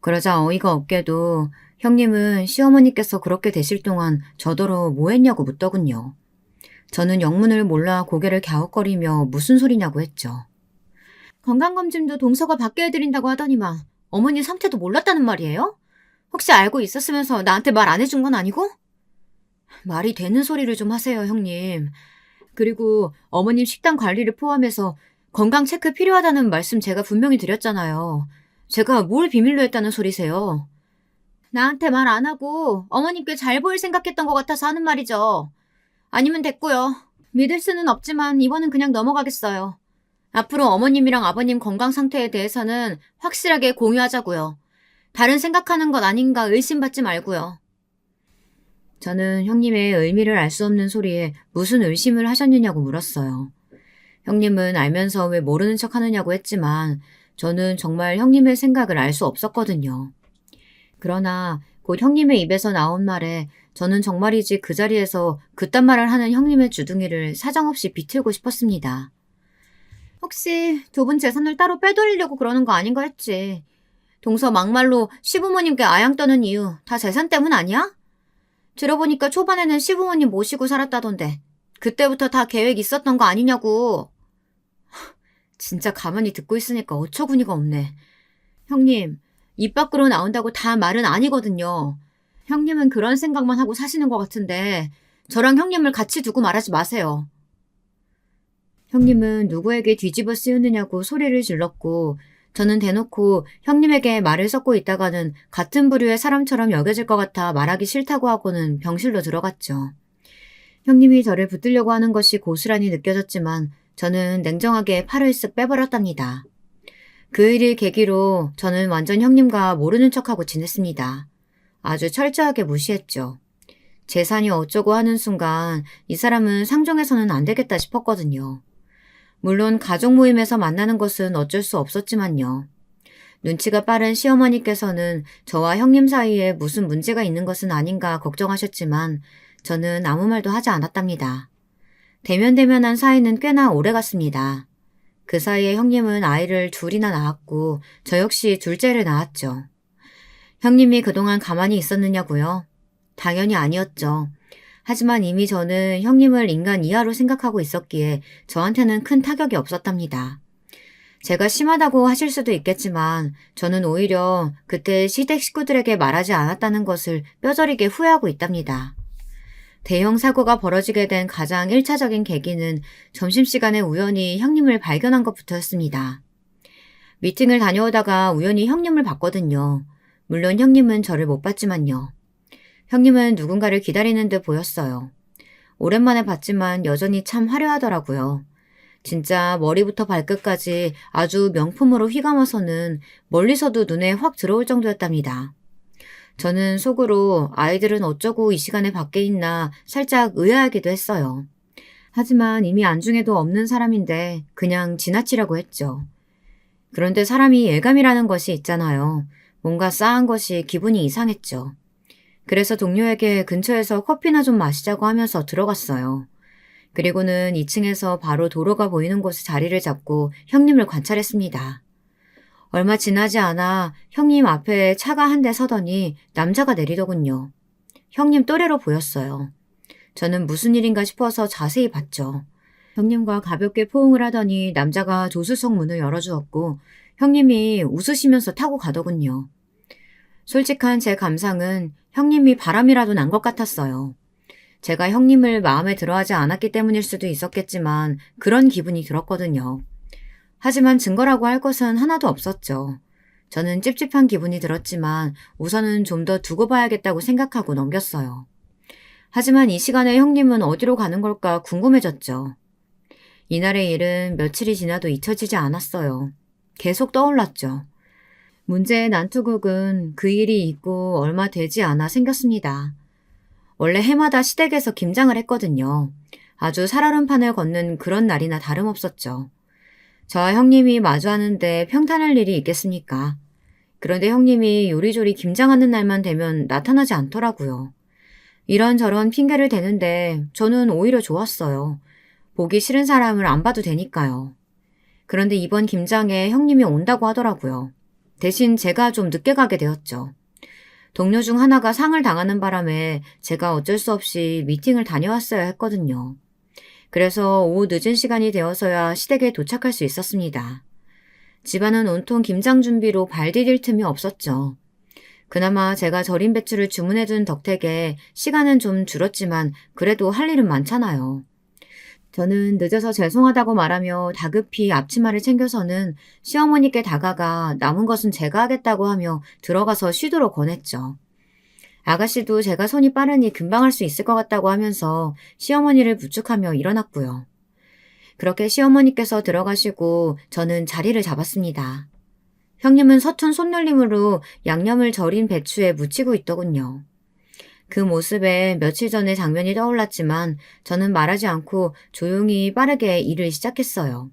그러자 어이가 없게도 형님은 시어머니께서 그렇게 되실 동안 저더러 뭐 했냐고 묻더군요. 저는 영문을 몰라 고개를 갸웃거리며 무슨 소리냐고 했죠. 건강검진도 동서가 받게 해드린다고 하더니만 어머니 상태도 몰랐다는 말이에요? 혹시 알고 있었으면서 나한테 말 안 해준 건 아니고? 말이 되는 소리를 좀 하세요, 형님. 그리고 어머님 식단 관리를 포함해서 건강 체크 필요하다는 말씀 제가 분명히 드렸잖아요. 제가 뭘 비밀로 했다는 소리세요? 나한테 말 안 하고 어머님께 잘 보일 생각했던 것 같아서 하는 말이죠. 아니면 됐고요. 믿을 수는 없지만 이번은 그냥 넘어가겠어요. 앞으로 어머님이랑 아버님 건강 상태에 대해서는 확실하게 공유하자고요. 다른 생각하는 것 아닌가 의심받지 말고요. 저는 형님의 의미를 알 수 없는 소리에 무슨 의심을 하셨느냐고 물었어요. 형님은 알면서 왜 모르는 척 하느냐고 했지만 저는 정말 형님의 생각을 알 수 없었거든요. 그러나 곧 형님의 입에서 나온 말에 저는 정말이지 그 자리에서 그딴 말을 하는 형님의 주둥이를 사정없이 비틀고 싶었습니다. 혹시 두 분 재산을 따로 빼돌리려고 그러는 거 아닌가 했지. 동서 막말로 시부모님께 아양 떠는 이유 다 재산 때문 아니야? 들어보니까 초반에는 시부모님 모시고 살았다던데 그때부터 다 계획 있었던 거 아니냐고. 진짜 가만히 듣고 있으니까 어처구니가 없네. 형님, 입 밖으로 나온다고 다 말은 아니거든요. 형님은 그런 생각만 하고 사시는 것 같은데 저랑 형님을 같이 두고 말하지 마세요. 형님은 누구에게 뒤집어 씌우느냐고 소리를 질렀고 저는 대놓고 형님에게 말을 섞고 있다가는 같은 부류의 사람처럼 여겨질 것 같아 말하기 싫다고 하고는 병실로 들어갔죠. 형님이 저를 붙들려고 하는 것이 고스란히 느껴졌지만 저는 냉정하게 팔을 쓱 빼버렸답니다. 그 일을 계기로 저는 완전 형님과 모르는 척하고 지냈습니다. 아주 철저하게 무시했죠. 재산이 어쩌고 하는 순간 이 사람은 상종해서는 안 되겠다 싶었거든요. 물론 가족 모임에서 만나는 것은 어쩔 수 없었지만요. 눈치가 빠른 시어머니께서는 저와 형님 사이에 무슨 문제가 있는 것은 아닌가 걱정하셨지만 저는 아무 말도 하지 않았답니다. 대면대면한 사이는 꽤나 오래갔습니다. 그 사이에 형님은 아이를 둘이나 낳았고 저 역시 둘째를 낳았죠. 형님이 그동안 가만히 있었느냐고요? 당연히 아니었죠. 하지만 이미 저는 형님을 인간 이하로 생각하고 있었기에 저한테는 큰 타격이 없었답니다. 제가 심하다고 하실 수도 있겠지만 저는 오히려 그때 시댁 식구들에게 말하지 않았다는 것을 뼈저리게 후회하고 있답니다. 대형 사고가 벌어지게 된 가장 1차적인 계기는 점심시간에 우연히 형님을 발견한 것부터였습니다. 미팅을 다녀오다가 우연히 형님을 봤거든요. 물론 형님은 저를 못 봤지만요. 형님은 누군가를 기다리는 듯 보였어요. 오랜만에 봤지만 여전히 참 화려하더라고요. 진짜 머리부터 발끝까지 아주 명품으로 휘감아서는 멀리서도 눈에 확 들어올 정도였답니다. 저는 속으로 아이들은 어쩌고 이 시간에 밖에 있나 살짝 의아하기도 했어요. 하지만 이미 안중에도 없는 사람인데 그냥 지나치려고 했죠. 그런데 사람이 예감이라는 것이 있잖아요. 뭔가 싸한 것이 기분이 이상했죠. 그래서 동료에게 근처에서 커피나 좀 마시자고 하면서 들어갔어요. 그리고는 2층에서 바로 도로가 보이는 곳에 자리를 잡고 형님을 관찰했습니다. 얼마 지나지 않아 형님 앞에 차가 한 대 서더니 남자가 내리더군요. 형님 또래로 보였어요. 저는 무슨 일인가 싶어서 자세히 봤죠. 형님과 가볍게 포옹을 하더니 남자가 조수석 문을 열어주었고 형님이 웃으시면서 타고 가더군요. 솔직한 제 감상은 형님이 바람이라도 난 것 같았어요. 제가 형님을 마음에 들어하지 않았기 때문일 수도 있었겠지만 그런 기분이 들었거든요. 하지만 증거라고 할 것은 하나도 없었죠. 저는 찝찝한 기분이 들었지만 우선은 좀 더 두고 봐야겠다고 생각하고 넘겼어요. 하지만 이 시간에 형님은 어디로 가는 걸까 궁금해졌죠. 이날의 일은 며칠이 지나도 잊혀지지 않았어요. 계속 떠올랐죠. 문제의 난투극은 그 일이 있고 얼마 되지 않아 생겼습니다. 원래 해마다 시댁에서 김장을 했거든요. 아주 살얼음 판을 걷는 그런 날이나 다름없었죠. 저와 형님이 마주하는데 평탄할 일이 있겠습니까? 그런데 형님이 요리조리 김장하는 날만 되면 나타나지 않더라고요. 이런저런 핑계를 대는데 저는 오히려 좋았어요. 보기 싫은 사람을 안 봐도 되니까요. 그런데 이번 김장에 형님이 온다고 하더라고요. 대신 제가 좀 늦게 가게 되었죠. 동료 중 하나가 상을 당하는 바람에 제가 어쩔 수 없이 미팅을 다녀왔어야 했거든요. 그래서 오후 늦은 시간이 되어서야 시댁에 도착할 수 있었습니다. 집안은 온통 김장 준비로 발 디딜 틈이 없었죠. 그나마 제가 절인 배추를 주문해둔 덕택에 시간은 좀 줄었지만 그래도 할 일은 많잖아요. 저는 늦어서 죄송하다고 말하며 다급히 앞치마를 챙겨서는 시어머니께 다가가 남은 것은 제가 하겠다고 하며 들어가서 쉬도록 권했죠. 아가씨도 제가 손이 빠르니 금방 할 수 있을 것 같다고 하면서 시어머니를 부축하며 일어났고요. 그렇게 시어머니께서 들어가시고 저는 자리를 잡았습니다. 형님은 서툰 손놀림으로 양념을 절인 배추에 묻히고 있더군요. 그 모습에 며칠 전의 장면이 떠올랐지만 저는 말하지 않고 조용히 빠르게 일을 시작했어요.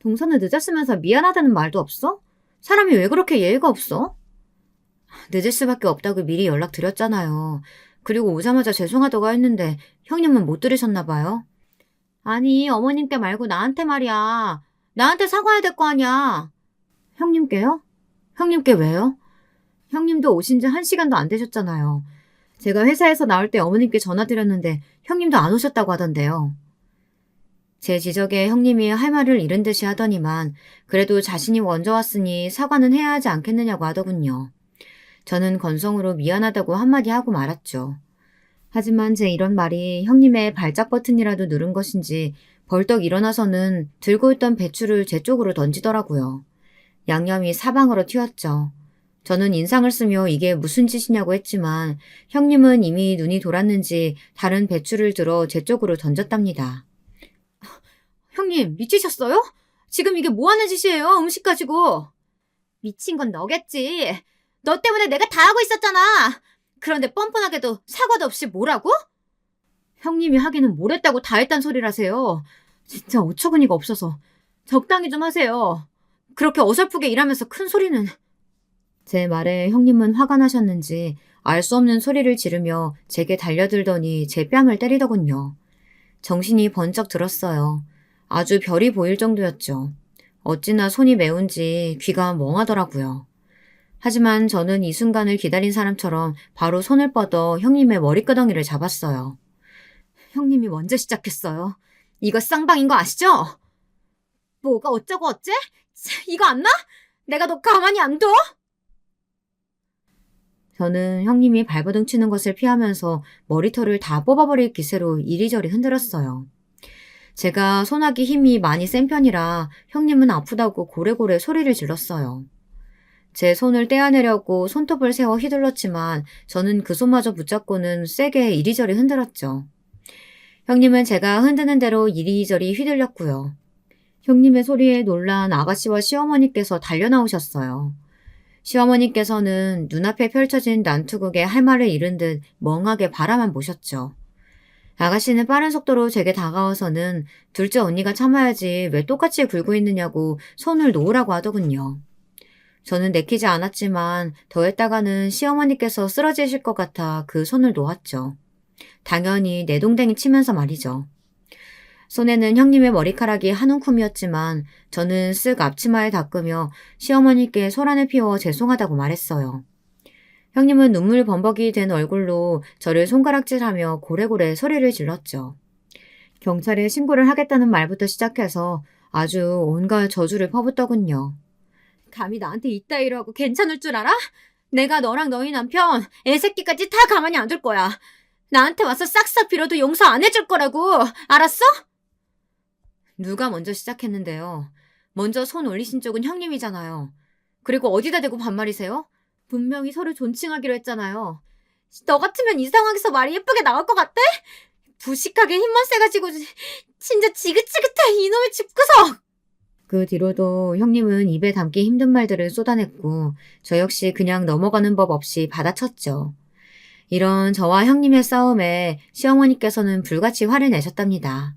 동서는 늦었으면서 미안하다는 말도 없어? 사람이 왜 그렇게 예의가 없어? 늦을 수밖에 없다고 미리 연락드렸잖아요. 그리고 오자마자 죄송하다고 했는데 형님은 못 들으셨나 봐요. 아니, 어머님께 말고 나한테 말이야. 나한테 사과해야 될 거 아니야. 형님께요? 형님께 왜요? 형님도 오신 지 1시간도 안 되셨잖아요. 제가 회사에서 나올 때 어머님께 전화드렸는데 형님도 안 오셨다고 하던데요. 제 지적에 형님이 할 말을 잃은 듯이 하더니만 그래도 자신이 먼저 왔으니 사과는 해야 하지 않겠느냐고 하더군요. 저는 건성으로 미안하다고 한마디 하고 말았죠. 하지만 제 이런 말이 형님의 발작 버튼이라도 누른 것인지 벌떡 일어나서는 들고 있던 배추를 제 쪽으로 던지더라고요. 양념이 사방으로 튀었죠. 저는 인상을 쓰며 이게 무슨 짓이냐고 했지만 형님은 이미 눈이 돌았는지 다른 배추를 들어 제 쪽으로 던졌답니다. 형님, 미치셨어요? 지금 이게 뭐 하는 짓이에요? 음식 가지고. 미친 건 너겠지. 너 때문에 내가 다 하고 있었잖아. 그런데 뻔뻔하게도 사과도 없이 뭐라고? 형님이 하기는 뭘 했다고 다 했단 소리라세요. 진짜 어처구니가 없어서. 적당히 좀 하세요. 그렇게 어설프게 일하면서 큰 소리는. 제 말에 형님은 화가 나셨는지 알 수 없는 소리를 지르며 제게 달려들더니 제 뺨을 때리더군요. 정신이 번쩍 들었어요. 아주 별이 보일 정도였죠. 어찌나 손이 매운지 귀가 멍하더라고요. 하지만 저는 이 순간을 기다린 사람처럼 바로 손을 뻗어 형님의 머리끄덩이를 잡았어요. 형님이 먼저 시작했어요. 이거 쌍방인 거 아시죠? 뭐가 어쩌고 어째? 이거 안 나? 내가 너 가만히 안 둬? 저는 형님이 발버둥 치는 것을 피하면서 머리털을 다 뽑아버릴 기세로 이리저리 흔들었어요. 제가 손하기 힘이 많이 센 편이라 형님은 아프다고 고래고래 소리를 질렀어요. 제 손을 떼어내려고 손톱을 세워 휘둘렀지만 저는 그 손마저 붙잡고는 세게 이리저리 흔들었죠. 형님은 제가 흔드는 대로 이리저리 휘둘렸고요. 형님의 소리에 놀란 아가씨와 시어머니께서 달려나오셨어요. 시어머니께서는 눈앞에 펼쳐진 난투극에 할 말을 잃은 듯 멍하게 바라만 보셨죠. 아가씨는 빠른 속도로 제게 다가와서는 둘째 언니가 참아야지 왜 똑같이 굴고 있느냐고 손을 놓으라고 하더군요. 저는 내키지 않았지만 더했다가는 시어머니께서 쓰러지실 것 같아 그 손을 놓았죠. 당연히 내동댕이 치면서 말이죠. 손에는 형님의 머리카락이 한 움큼이었지만 저는 쓱 앞치마에 닦으며 시어머니께 소란을 피워 죄송하다고 말했어요. 형님은 눈물 범벅이 된 얼굴로 저를 손가락질하며 고래고래 소리를 질렀죠. 경찰에 신고를 하겠다는 말부터 시작해서 아주 온갖 저주를 퍼붓더군요. 감히 나한테 이따위로 하고 괜찮을 줄 알아? 내가 너랑 너희 남편, 애새끼까지 다 가만히 안 둘 거야. 나한테 와서 싹싹 빌어도 용서 안 해줄 거라고. 알았어? 누가 먼저 시작했는데요. 먼저 손 올리신 쪽은 형님이잖아요. 그리고 어디다 대고 반말이세요? 분명히 서로 존칭하기로 했잖아요. 너 같으면 이 상황에서 말이 예쁘게 나올 것 같아? 부식하게 힘만 세가지고 진짜 지긋지긋해 이놈의 집구석! 그 뒤로도 형님은 입에 담기 힘든 말들을 쏟아냈고 저 역시 그냥 넘어가는 법 없이 받아쳤죠. 이런 저와 형님의 싸움에 시어머니께서는 불같이 화를 내셨답니다.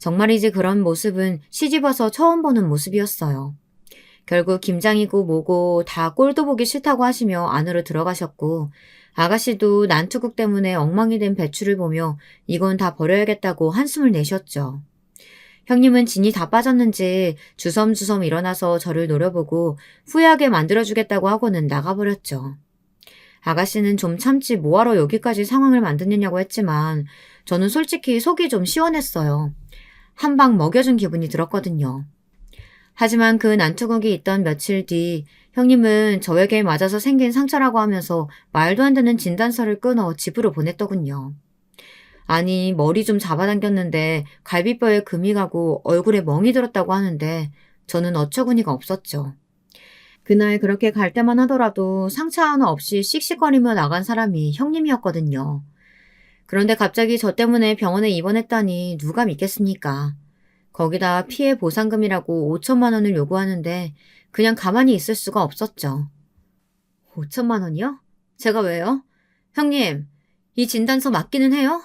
정말이지 그런 모습은 시집와서 처음 보는 모습이었어요. 결국 김장이고 뭐고 다 꼴도 보기 싫다고 하시며 안으로 들어가셨고 아가씨도 난투극 때문에 엉망이 된 배추를 보며 이건 다 버려야겠다고 한숨을 내셨죠. 형님은 진이 다 빠졌는지 주섬주섬 일어나서 저를 노려보고 후회하게 만들어주겠다고 하고는 나가버렸죠. 아가씨는 좀 참지 뭐하러 여기까지 상황을 만드느냐고 했지만 저는 솔직히 속이 좀 시원했어요. 한 방 먹여준 기분이 들었거든요. 하지만 그 난투극이 있던 며칠 뒤 형님은 저에게 맞아서 생긴 상처라고 하면서 말도 안 되는 진단서를 끊어 집으로 보냈더군요. 아니 머리 좀 잡아당겼는데 갈비뼈에 금이 가고 얼굴에 멍이 들었다고 하는데 저는 어처구니가 없었죠. 그날 그렇게 갈 때만 하더라도 상처 하나 없이 씩씩거리며 나간 사람이 형님이었거든요. 그런데 갑자기 저 때문에 병원에 입원했다니 누가 믿겠습니까? 거기다 피해 보상금이라고 5천만 원을 요구하는데 그냥 가만히 있을 수가 없었죠. 5천만 원이요? 제가 왜요? 형님, 이 진단서 맞기는 해요?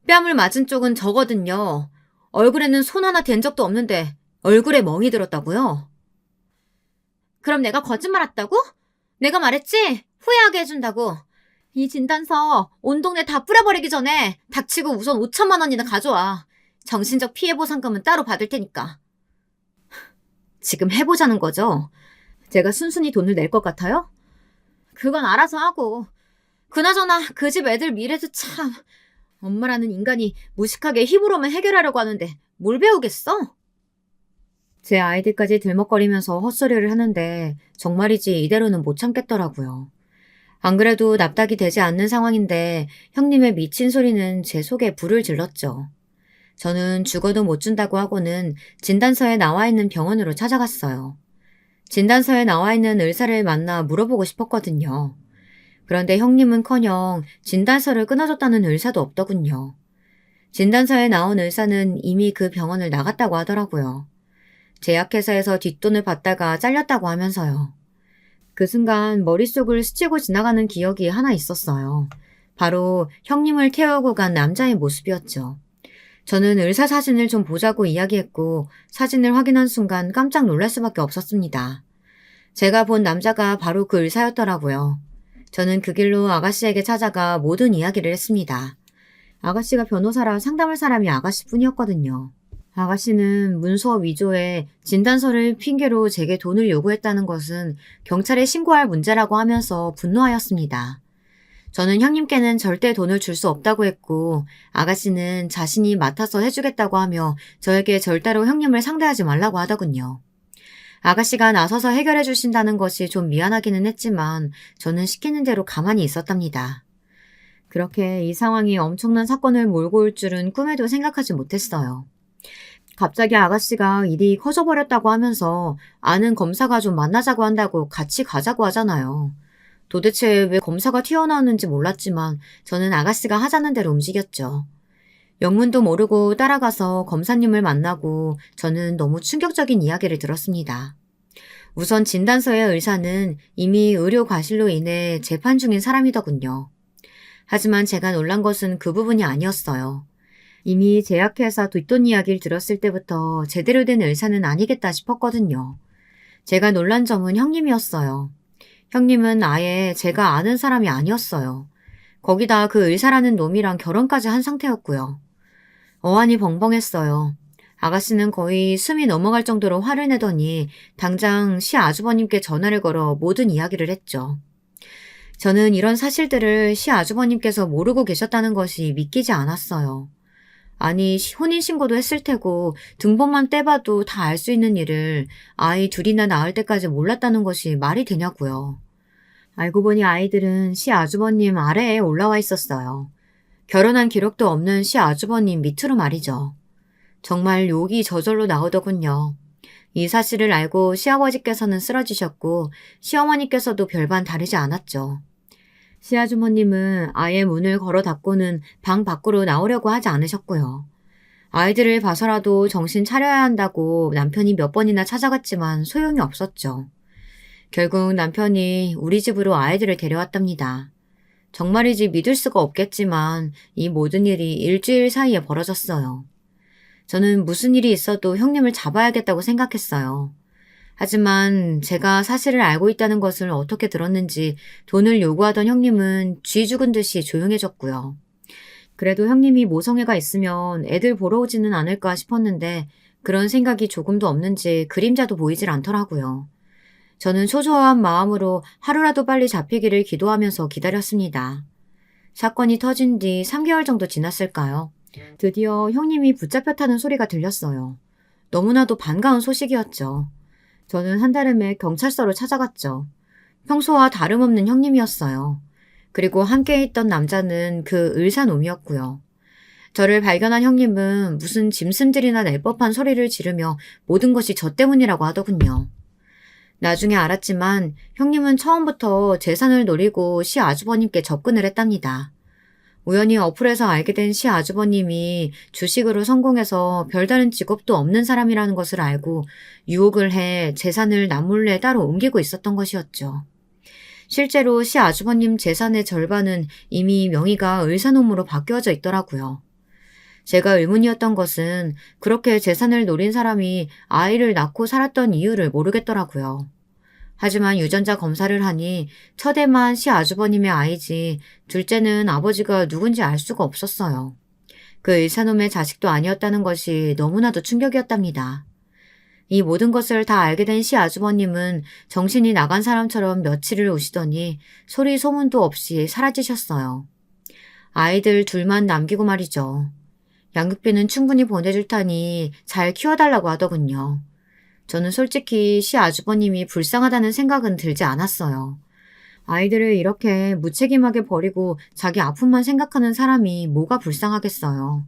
뺨을 맞은 쪽은 저거든요. 얼굴에는 손 하나 댄 적도 없는데 얼굴에 멍이 들었다고요? 그럼 내가 거짓말했다고? 내가 말했지? 후회하게 해준다고. 이 진단서 온 동네 다 뿌려버리기 전에 닥치고 우선 5천만 원이나 가져와. 정신적 피해 보상금은 따로 받을 테니까. 지금 해보자는 거죠? 제가 순순히 돈을 낼 것 같아요? 그건 알아서 하고. 그나저나 그 집 애들 미래도 참. 엄마라는 인간이 무식하게 힘으로만 해결하려고 하는데 뭘 배우겠어? 제 아이들까지 들먹거리면서 헛소리를 하는데 정말이지 이대로는 못 참겠더라고요. 안 그래도 납작이 되지 않는 상황인데 형님의 미친 소리는 제 속에 불을 질렀죠. 저는 죽어도 못 준다고 하고는 진단서에 나와 있는 병원으로 찾아갔어요. 진단서에 나와 있는 의사를 만나 물어보고 싶었거든요. 그런데 형님은커녕 진단서를 끊어줬다는 의사도 없더군요. 진단서에 나온 의사는 이미 그 병원을 나갔다고 하더라고요. 제약회사에서 뒷돈을 받다가 잘렸다고 하면서요. 그 순간 머릿속을 스치고 지나가는 기억이 하나 있었어요. 바로 형님을 태우고 간 남자의 모습이었죠. 저는 의사 사진을 좀 보자고 이야기했고 사진을 확인한 순간 깜짝 놀랄 수밖에 없었습니다. 제가 본 남자가 바로 그 의사였더라고요. 저는 그 길로 아가씨에게 찾아가 모든 이야기를 했습니다. 아가씨가 변호사라 상담할 사람이 아가씨뿐이었거든요. 아가씨는 문서 위조에 진단서를 핑계로 제게 돈을 요구했다는 것은 경찰에 신고할 문제라고 하면서 분노하였습니다. 저는 형님께는 절대 돈을 줄 수 없다고 했고 아가씨는 자신이 맡아서 해주겠다고 하며 저에게 절대로 형님을 상대하지 말라고 하더군요. 아가씨가 나서서 해결해 주신다는 것이 좀 미안하기는 했지만 저는 시키는 대로 가만히 있었답니다. 그렇게 이 상황이 엄청난 사건을 몰고 올 줄은 꿈에도 생각하지 못했어요. 갑자기 아가씨가 일이 커져버렸다고 하면서 아는 검사가 좀 만나자고 한다고 같이 가자고 하잖아요. 도대체 왜 검사가 튀어나오는지 몰랐지만 저는 아가씨가 하자는 대로 움직였죠. 영문도 모르고 따라가서 검사님을 만나고 저는 너무 충격적인 이야기를 들었습니다. 우선 진단서의 의사는 이미 의료 과실로 인해 재판 중인 사람이더군요. 하지만 제가 놀란 것은 그 부분이 아니었어요. 이미 제약회사 뒷돈 이야기를 들었을 때부터 제대로 된 의사는 아니겠다 싶었거든요. 제가 놀란 점은 형님이었어요. 형님은 아예 제가 아는 사람이 아니었어요. 거기다 그 의사라는 놈이랑 결혼까지 한 상태였고요. 어안이 벙벙했어요. 아가씨는 거의 숨이 넘어갈 정도로 화를 내더니 당장 시 아주버님께 전화를 걸어 모든 이야기를 했죠. 저는 이런 사실들을 시 아주버님께서 모르고 계셨다는 것이 믿기지 않았어요. 아니, 혼인신고도 했을 테고 등본만 떼봐도 다 알 수 있는 일을 아이 둘이나 낳을 때까지 몰랐다는 것이 말이 되냐고요. 알고 보니 아이들은 시 아주버님 아래에 올라와 있었어요. 결혼한 기록도 없는 시 아주버님 밑으로 말이죠. 정말 욕이 저절로 나오더군요. 이 사실을 알고 시아버지께서는 쓰러지셨고 시어머니께서도 별반 다르지 않았죠. 시아주머님은 아예 문을 걸어 닫고는 방 밖으로 나오려고 하지 않으셨고요. 아이들을 봐서라도 정신 차려야 한다고 남편이 몇 번이나 찾아갔지만 소용이 없었죠. 결국 남편이 우리 집으로 아이들을 데려왔답니다. 정말이지 믿을 수가 없겠지만 이 모든 일이 일주일 사이에 벌어졌어요. 저는 무슨 일이 있어도 형님을 잡아야겠다고 생각했어요. 하지만 제가 사실을 알고 있다는 것을 어떻게 들었는지 돈을 요구하던 형님은 쥐 죽은 듯이 조용해졌고요. 그래도 형님이 모성애가 있으면 애들 보러 오지는 않을까 싶었는데 그런 생각이 조금도 없는지 그림자도 보이질 않더라고요. 저는 초조한 마음으로 하루라도 빨리 잡히기를 기도하면서 기다렸습니다. 사건이 터진 뒤 3개월 정도 지났을까요? 드디어 형님이 붙잡혔다는 소리가 들렸어요. 너무나도 반가운 소식이었죠. 저는 한달음에 경찰서로 찾아갔죠. 평소와 다름없는 형님이었어요. 그리고 함께 있던 남자는 그 의사놈이었고요. 저를 발견한 형님은 무슨 짐승들이나 낼 법한 소리를 지르며 모든 것이 저 때문이라고 하더군요. 나중에 알았지만 형님은 처음부터 재산을 노리고 시 아주버님께 접근을 했답니다. 우연히 어플에서 알게 된 시아주버님이 주식으로 성공해서 별다른 직업도 없는 사람이라는 것을 알고 유혹을 해 재산을 남몰래 따로 옮기고 있었던 것이었죠. 실제로 시아주버님 재산의 절반은 이미 명의가 의사놈으로 바뀌어져 있더라고요. 제가 의문이었던 것은 그렇게 재산을 노린 사람이 아이를 낳고 살았던 이유를 모르겠더라고요. 하지만 유전자 검사를 하니 첫애만 시아주버님의 아이지 둘째는 아버지가 누군지 알 수가 없었어요. 그 의사놈의 자식도 아니었다는 것이 너무나도 충격이었답니다. 이 모든 것을 다 알게 된 시아주버님은 정신이 나간 사람처럼 며칠을 우시더니 소리 소문도 없이 사라지셨어요. 아이들 둘만 남기고 말이죠. 양육비는 충분히 보내줄 테니 잘 키워달라고 하더군요. 저는 솔직히 시아주버님이 불쌍하다는 생각은 들지 않았어요. 아이들을 이렇게 무책임하게 버리고 자기 아픔만 생각하는 사람이 뭐가 불쌍하겠어요.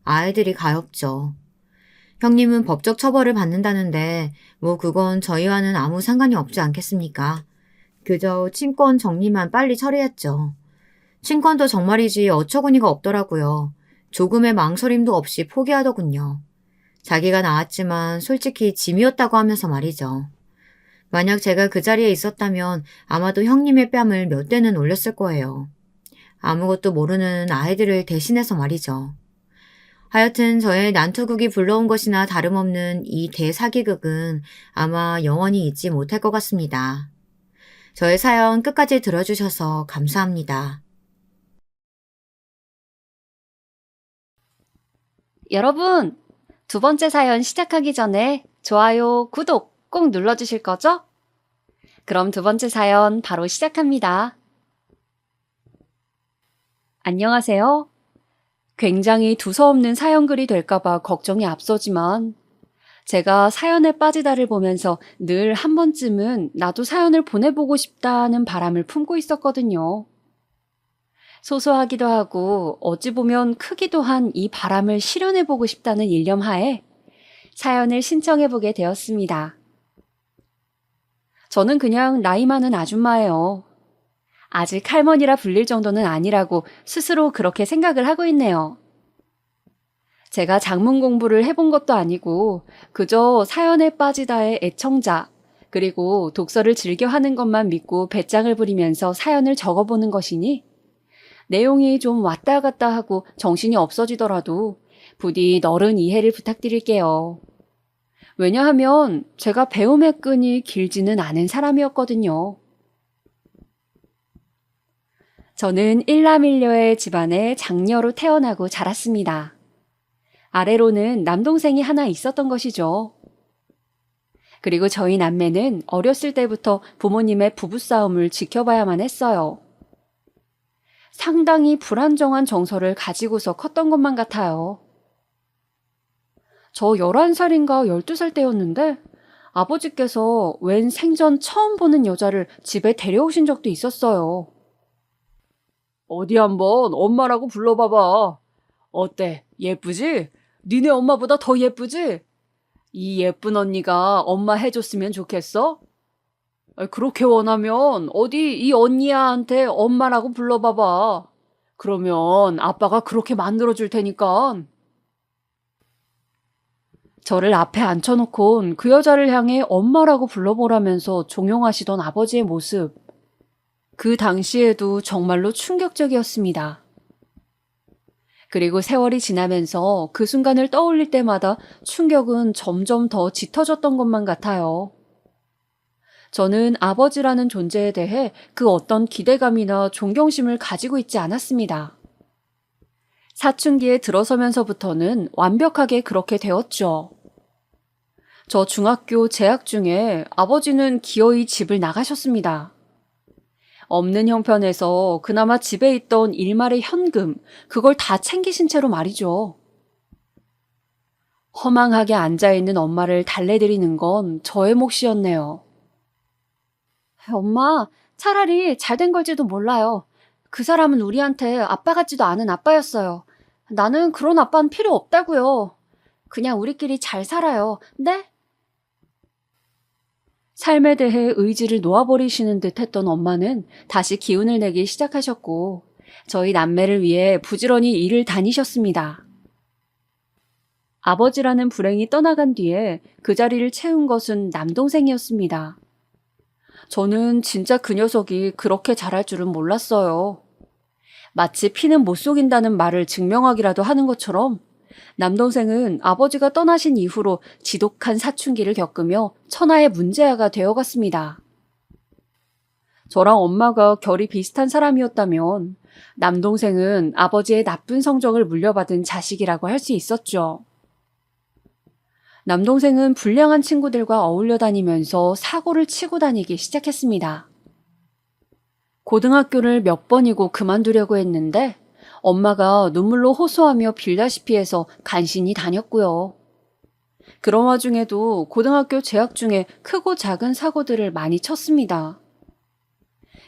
아이들이 가엾죠. 형님은 법적 처벌을 받는다는데 뭐 그건 저희와는 아무 상관이 없지 않겠습니까? 그저 친권 정리만 빨리 처리했죠. 친권도 정말이지 어처구니가 없더라고요. 조금의 망설임도 없이 포기하더군요. 자기가 낳았지만 솔직히 짐이었다고 하면서 말이죠. 만약 제가 그 자리에 있었다면 아마도 형님의 뺨을 몇 대는 올렸을 거예요. 아무것도 모르는 아이들을 대신해서 말이죠. 하여튼 저의 난투극이 불러온 것이나 다름없는 이 대사기극은 아마 영원히 잊지 못할 것 같습니다. 저의 사연 끝까지 들어주셔서 감사합니다. 여러분, 두 번째 사연 시작하기 전에 좋아요, 구독 꼭 눌러주실 거죠? 그럼 두 번째 사연 바로 시작합니다. 안녕하세요. 굉장히 두서없는 사연글이 될까봐 걱정이 앞서지만 제가 사연에 빠지다를 보면서 늘 한 번쯤은 나도 사연을 보내보고 싶다는 바람을 품고 있었거든요. 소소하기도 하고 어찌 보면 크기도 한 이 바람을 실현해보고 싶다는 일념하에 사연을 신청해보게 되었습니다. 저는 그냥 나이 많은 아줌마예요. 아직 할머니라 불릴 정도는 아니라고 스스로 그렇게 생각을 하고 있네요. 제가 작문 공부를 해본 것도 아니고 그저 사연에 빠지다의 애청자, 그리고 독서를 즐겨 하는 것만 믿고 배짱을 부리면서 사연을 적어보는 것이니 내용이 좀 왔다 갔다 하고 정신이 없어지더라도 부디 너른 이해를 부탁드릴게요. 왜냐하면 제가 배움의 끈이 길지는 않은 사람이었거든요. 저는 일남일녀의 집안에 장녀로 태어나고 자랐습니다. 아래로는 남동생이 하나 있었던 것이죠. 그리고 저희 남매는 어렸을 때부터 부모님의 부부싸움을 지켜봐야만 했어요. 상당히 불안정한 정서를 가지고서 컸던 것만 같아요. 저 11살인가 12살 때였는데 아버지께서 웬 생전 처음 보는 여자를 집에 데려오신 적도 있었어요. 어디 한번 엄마라고 불러봐봐. 어때? 예쁘지? 니네 엄마보다 더 예쁘지? 이 예쁜 언니가 엄마 해줬으면 좋겠어? 그렇게 원하면 어디 이 언니야한테 엄마라고 불러봐봐. 그러면 아빠가 그렇게 만들어줄 테니까. 저를 앞에 앉혀놓곤 그 여자를 향해 엄마라고 불러보라면서 종용하시던 아버지의 모습. 그 당시에도 정말로 충격적이었습니다. 그리고 세월이 지나면서 그 순간을 떠올릴 때마다 충격은 점점 더 짙어졌던 것만 같아요. 저는 아버지라는 존재에 대해 그 어떤 기대감이나 존경심을 가지고 있지 않았습니다. 사춘기에 들어서면서부터는 완벽하게 그렇게 되었죠. 저 중학교 재학 중에 아버지는 기어이 집을 나가셨습니다. 없는 형편에서 그나마 집에 있던 일말의 현금, 그걸 다 챙기신 채로 말이죠. 허망하게 앉아있는 엄마를 달래드리는 건 저의 몫이었네요. 엄마, 차라리 잘된 걸지도 몰라요. 그 사람은 우리한테 아빠 같지도 않은 아빠였어요. 나는 그런 아빠는 필요 없다고요. 그냥 우리끼리 잘 살아요. 네? 삶에 대해 의지를 놓아버리시는 듯 했던 엄마는 다시 기운을 내기 시작하셨고 저희 남매를 위해 부지런히 일을 다니셨습니다. 아버지라는 불행이 떠나간 뒤에 그 자리를 채운 것은 남동생이었습니다. 저는 진짜 그 녀석이 그렇게 잘할 줄은 몰랐어요. 마치 피는 못 속인다는 말을 증명하기라도 하는 것처럼 남동생은 아버지가 떠나신 이후로 지독한 사춘기를 겪으며 천하의 문제아가 되어갔습니다. 저랑 엄마가 결이 비슷한 사람이었다면 남동생은 아버지의 나쁜 성적을 물려받은 자식이라고 할 수 있었죠. 남동생은 불량한 친구들과 어울려 다니면서 사고를 치고 다니기 시작했습니다. 고등학교를 몇 번이고 그만두려고 했는데 엄마가 눈물로 호소하며 빌다시피 해서 간신히 다녔고요. 그런 와중에도 고등학교 재학 중에 크고 작은 사고들을 많이 쳤습니다.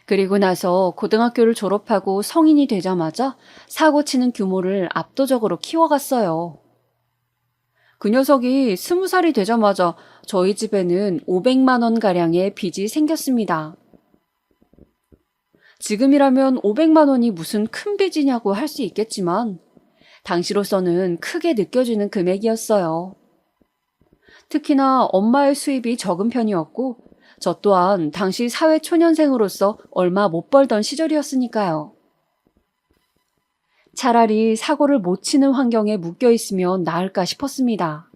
그리고 나서 고등학교를 졸업하고 성인이 되자마자 사고 치는 규모를 압도적으로 키워갔어요. 그 녀석이 20살이 되자마자 저희 집에는 500만 원가량의 빚이 생겼습니다. 지금이라면 500만 원이 무슨 큰 빚이냐고 할 수 있겠지만 당시로서는 크게 느껴지는 금액이었어요. 특히나 엄마의 수입이 적은 편이었고 저 또한 당시 사회초년생으로서 얼마 못 벌던 시절이었으니까요. 차라리 사고를 못 치는 환경에 묶여 있으면 나을까 싶었습니다.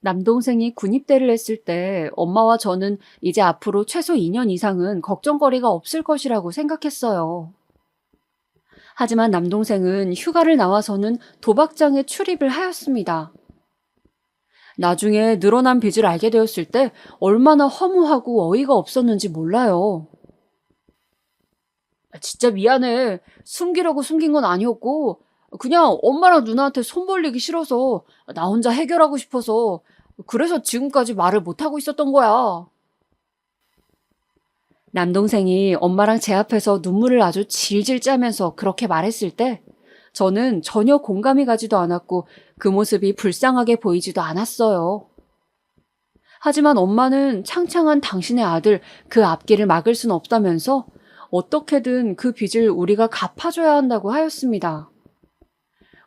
남동생이 군입대를 했을 때 엄마와 저는 이제 앞으로 최소 2년 이상은 걱정거리가 없을 것이라고 생각했어요. 하지만 남동생은 휴가를 나와서는 도박장에 출입을 하였습니다. 나중에 늘어난 빚을 알게 되었을 때 얼마나 허무하고 어이가 없었는지 몰라요. 진짜 미안해. 숨기려고 숨긴 건 아니었고 그냥 엄마랑 누나한테 손 벌리기 싫어서 나 혼자 해결하고 싶어서 그래서 지금까지 말을 못하고 있었던 거야. 남동생이 엄마랑 제 앞에서 눈물을 아주 질질 짜면서 그렇게 말했을 때 저는 전혀 공감이 가지도 않았고 그 모습이 불쌍하게 보이지도 않았어요. 하지만 엄마는 창창한 당신의 아들 그 앞길을 막을 순 없다면서 어떻게든 그 빚을 우리가 갚아줘야 한다고 하였습니다.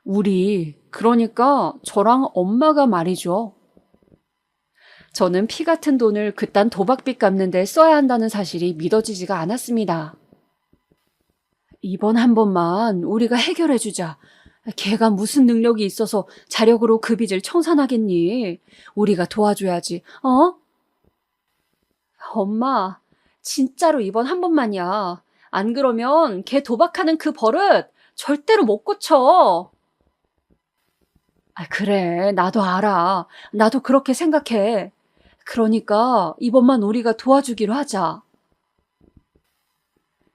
우리, 그러니까 저랑 엄마가 말이죠. 저는 피 같은 돈을 그딴 도박빚 갚는 데 써야 한다는 사실이 믿어지지가 않았습니다. 이번 한 번만 우리가 해결해주자. 걔가 무슨 능력이 있어서 자력으로 그 빚을 청산하겠니? 우리가 도와줘야지, 어? 엄마, 진짜로 이번 한 번만이야. 안 그러면 걔 도박하는 그 버릇 절대로 못 고쳐. 그래, 나도 알아. 나도 그렇게 생각해. 그러니까 이번만 우리가 도와주기로 하자.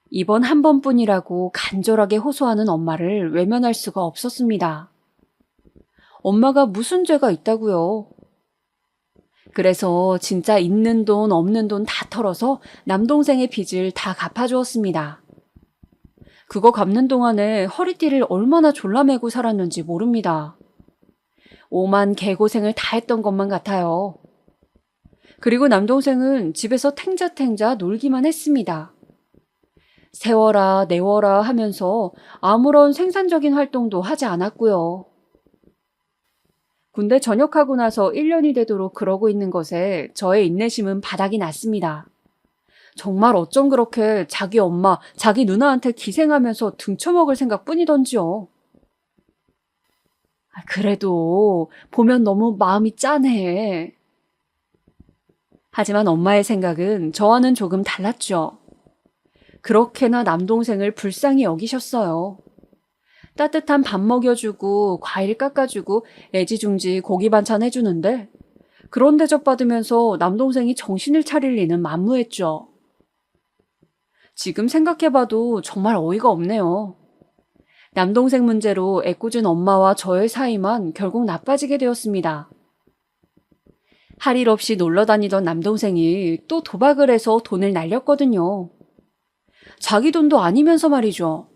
이번 한 번뿐이라고 간절하게 호소하는 엄마를 외면할 수가 없었습니다. 엄마가 무슨 죄가 있다고요? 그래서 진짜 있는 돈 없는 돈 다 털어서 남동생의 빚을 다 갚아주었습니다. 그거 갚는 동안에 허리띠를 얼마나 졸라매고 살았는지 모릅니다. 오만 개고생을 다 했던 것만 같아요. 그리고 남동생은 집에서 탱자탱자 놀기만 했습니다. 세워라 내워라 하면서 아무런 생산적인 활동도 하지 않았고요. 군대 전역하고 나서 1년이 되도록 그러고 있는 것에 저의 인내심은 바닥이 났습니다. 정말 어쩜 그렇게 자기 엄마, 자기 누나한테 기생하면서 등쳐먹을 생각뿐이던지요. 그래도 보면 너무 마음이 짠해. 하지만 엄마의 생각은 저와는 조금 달랐죠. 그렇게나 남동생을 불쌍히 여기셨어요. 따뜻한 밥 먹여주고 과일 깎아주고 애지중지 고기 반찬 해주는데 그런 대접 받으면서 남동생이 정신을 차릴 리는 만무했죠. 지금 생각해봐도 정말 어이가 없네요. 남동생 문제로 애꿎은 엄마와 저의 사이만 결국 나빠지게 되었습니다. 할 일 없이 놀러 다니던 남동생이 또 도박을 해서 돈을 날렸거든요. 자기 돈도 아니면서 말이죠.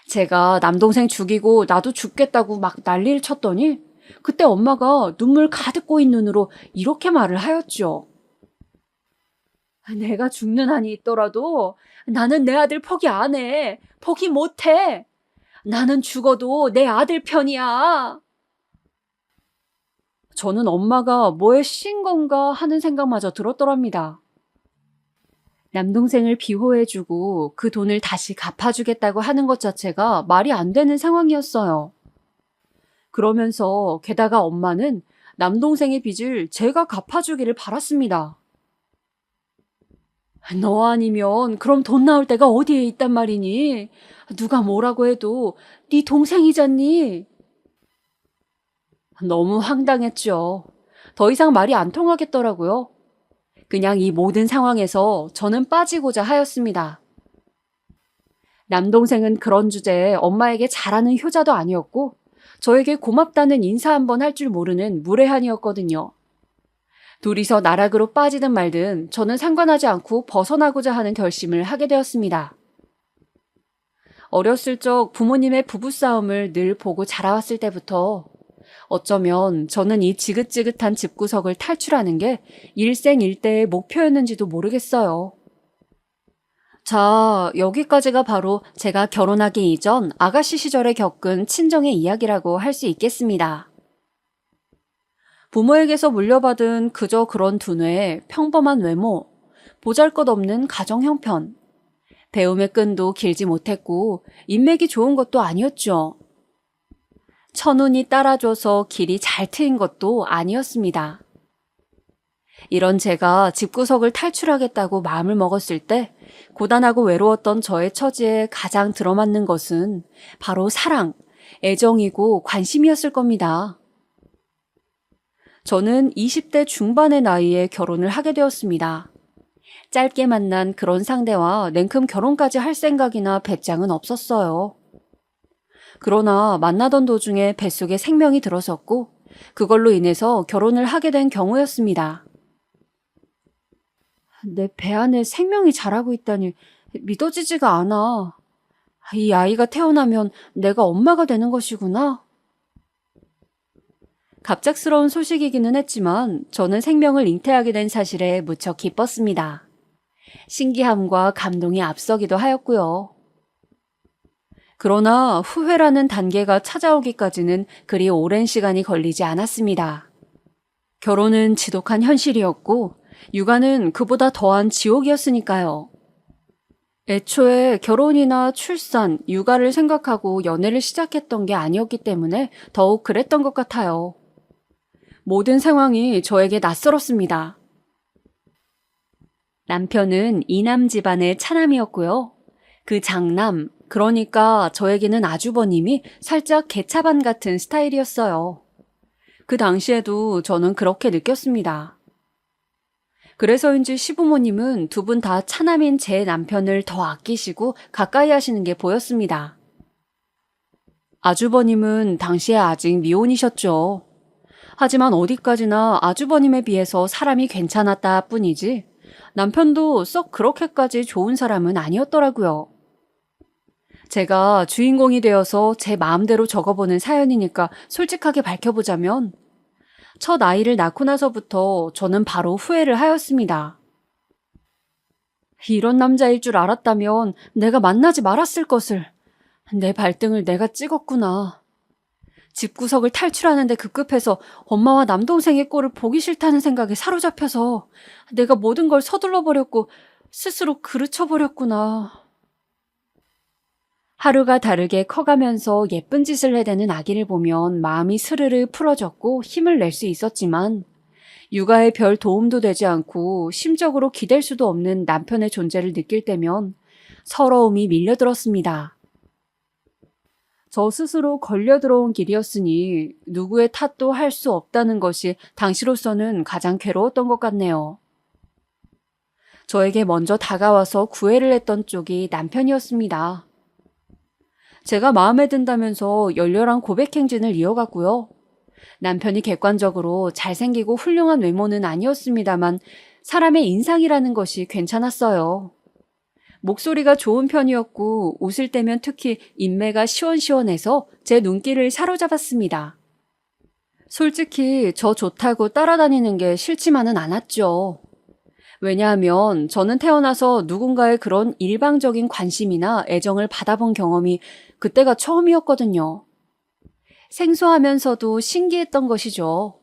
제가 남동생 죽이고 나도 죽겠다고 막 난리를 쳤더니 그때 엄마가 눈물 가득 고인 눈으로 이렇게 말을 하였죠. 내가 죽는 한이 있더라도 나는 내 아들 포기 안 해. 포기 못 해. 나는 죽어도 내 아들 편이야. 저는 엄마가 뭐에 씌인 건가 하는 생각마저 들었더랍니다. 남동생을 비호해주고 그 돈을 다시 갚아주겠다고 하는 것 자체가 말이 안 되는 상황이었어요. 그러면서 게다가 엄마는 남동생의 빚을 제가 갚아주기를 바랐습니다. 너 아니면 그럼 돈 나올 데가 어디에 있단 말이니? 누가 뭐라고 해도 네 동생이잖니? 너무 황당했죠. 더 이상 말이 안 통하겠더라고요. 그냥 이 모든 상황에서 저는 빠지고자 하였습니다. 남동생은 그런 주제에 엄마에게 잘하는 효자도 아니었고 저에게 고맙다는 인사 한번 할 줄 모르는 무례한이었거든요. 둘이서 나락으로 빠지든 말든 저는 상관하지 않고 벗어나고자 하는 결심을 하게 되었습니다. 어렸을 적 부모님의 부부싸움을 늘 보고 자라왔을 때부터 어쩌면 저는 이 지긋지긋한 집구석을 탈출하는 게 일생일대의 목표였는지도 모르겠어요. 자, 여기까지가 바로 제가 결혼하기 이전 아가씨 시절에 겪은 친정의 이야기라고 할 수 있겠습니다. 부모에게서 물려받은 그저 그런 두뇌의 평범한 외모, 보잘것없는 가정 형편, 배움의 끈도 길지 못했고 인맥이 좋은 것도 아니었죠. 천운이 따라줘서 길이 잘 트인 것도 아니었습니다. 이런 제가 집구석을 탈출하겠다고 마음을 먹었을 때 고단하고 외로웠던 저의 처지에 가장 들어맞는 것은 바로 사랑, 애정이고 관심이었을 겁니다. 저는 20대 중반의 나이에 결혼을 하게 되었습니다. 짧게 만난 그런 상대와 냉큼 결혼까지 할 생각이나 배짱은 없었어요. 그러나 만나던 도중에 뱃속에 생명이 들어섰고 그걸로 인해서 결혼을 하게 된 경우였습니다. 내 배 안에 생명이 자라고 있다니 믿어지지가 않아. 이 아이가 태어나면 내가 엄마가 되는 것이구나. 갑작스러운 소식이기는 했지만 저는 생명을 잉태하게 된 사실에 무척 기뻤습니다. 신기함과 감동이 앞서기도 하였고요. 그러나 후회라는 단계가 찾아오기까지는 그리 오랜 시간이 걸리지 않았습니다. 결혼은 지독한 현실이었고 육아는 그보다 더한 지옥이었으니까요. 애초에 결혼이나 출산, 육아를 생각하고 연애를 시작했던 게 아니었기 때문에 더욱 그랬던 것 같아요. 모든 상황이 저에게 낯설었습니다. 남편은 이남 집안의 차남이었고요. 그 장남, 그러니까 저에게는 아주버님이 살짝 개차반 같은 스타일이었어요. 그 당시에도 저는 그렇게 느꼈습니다. 그래서인지 시부모님은 두 분 다 차남인 제 남편을 더 아끼시고 가까이 하시는 게 보였습니다. 아주버님은 당시에 아직 미혼이셨죠. 하지만 어디까지나 아주버님에 비해서 사람이 괜찮았다 뿐이지 남편도 썩 그렇게까지 좋은 사람은 아니었더라고요. 제가 주인공이 되어서 제 마음대로 적어보는 사연이니까 솔직하게 밝혀보자면 첫 아이를 낳고 나서부터 저는 바로 후회를 하였습니다. 이런 남자일 줄 알았다면 내가 만나지 말았을 것을. 내 발등을 내가 찍었구나. 집구석을 탈출하는데 급급해서 엄마와 남동생의 꼴을 보기 싫다는 생각에 사로잡혀서 내가 모든 걸 서둘러 버렸고 스스로 그르쳐버렸구나. 하루가 다르게 커가면서 예쁜 짓을 해대는 아기를 보면 마음이 스르르 풀어졌고 힘을 낼 수 있었지만 육아에 별 도움도 되지 않고 심적으로 기댈 수도 없는 남편의 존재를 느낄 때면 서러움이 밀려들었습니다. 저 스스로 걸려들어온 길이었으니 누구의 탓도 할 수 없다는 것이 당시로서는 가장 괴로웠던 것 같네요. 저에게 먼저 다가와서 구애를 했던 쪽이 남편이었습니다. 제가 마음에 든다면서 열렬한 고백 행진을 이어갔고요. 남편이 객관적으로 잘생기고 훌륭한 외모는 아니었습니다만 사람의 인상이라는 것이 괜찮았어요. 목소리가 좋은 편이었고 웃을 때면 특히 인매가 시원시원해서 제 눈길을 사로잡았습니다. 솔직히 저 좋다고 따라다니는 게 싫지만은 않았죠. 왜냐하면 저는 태어나서 누군가의 그런 일방적인 관심이나 애정을 받아본 경험이 그때가 처음이었거든요. 생소하면서도 신기했던 것이죠.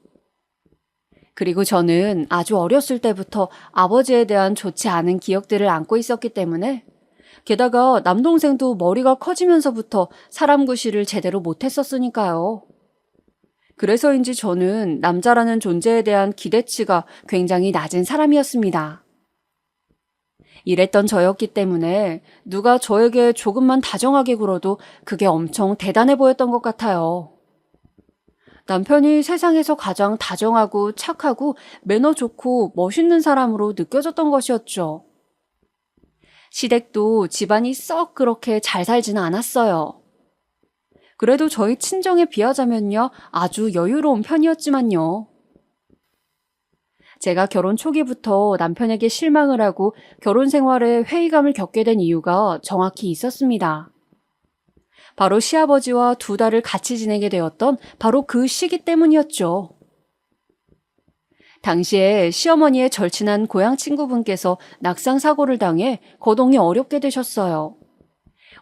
그리고 저는 아주 어렸을 때부터 아버지에 대한 좋지 않은 기억들을 안고 있었기 때문에 게다가 남동생도 머리가 커지면서부터 사람 구실을 제대로 못했었으니까요. 그래서인지 저는 남자라는 존재에 대한 기대치가 굉장히 낮은 사람이었습니다. 이랬던 저였기 때문에 누가 저에게 조금만 다정하게 굴어도 그게 엄청 대단해 보였던 것 같아요. 남편이 세상에서 가장 다정하고 착하고 매너 좋고 멋있는 사람으로 느껴졌던 것이었죠. 시댁도 집안이 썩 그렇게 잘 살지는 않았어요. 그래도 저희 친정에 비하자면요, 아주 여유로운 편이었지만요. 제가 결혼 초기부터 남편에게 실망을 하고 결혼 생활에 회의감을 겪게 된 이유가 정확히 있었습니다. 바로 시아버지와 2달을 같이 지내게 되었던 바로 그 시기 때문이었죠. 당시에 시어머니의 절친한 고향 친구분께서 낙상 사고를 당해 거동이 어렵게 되셨어요.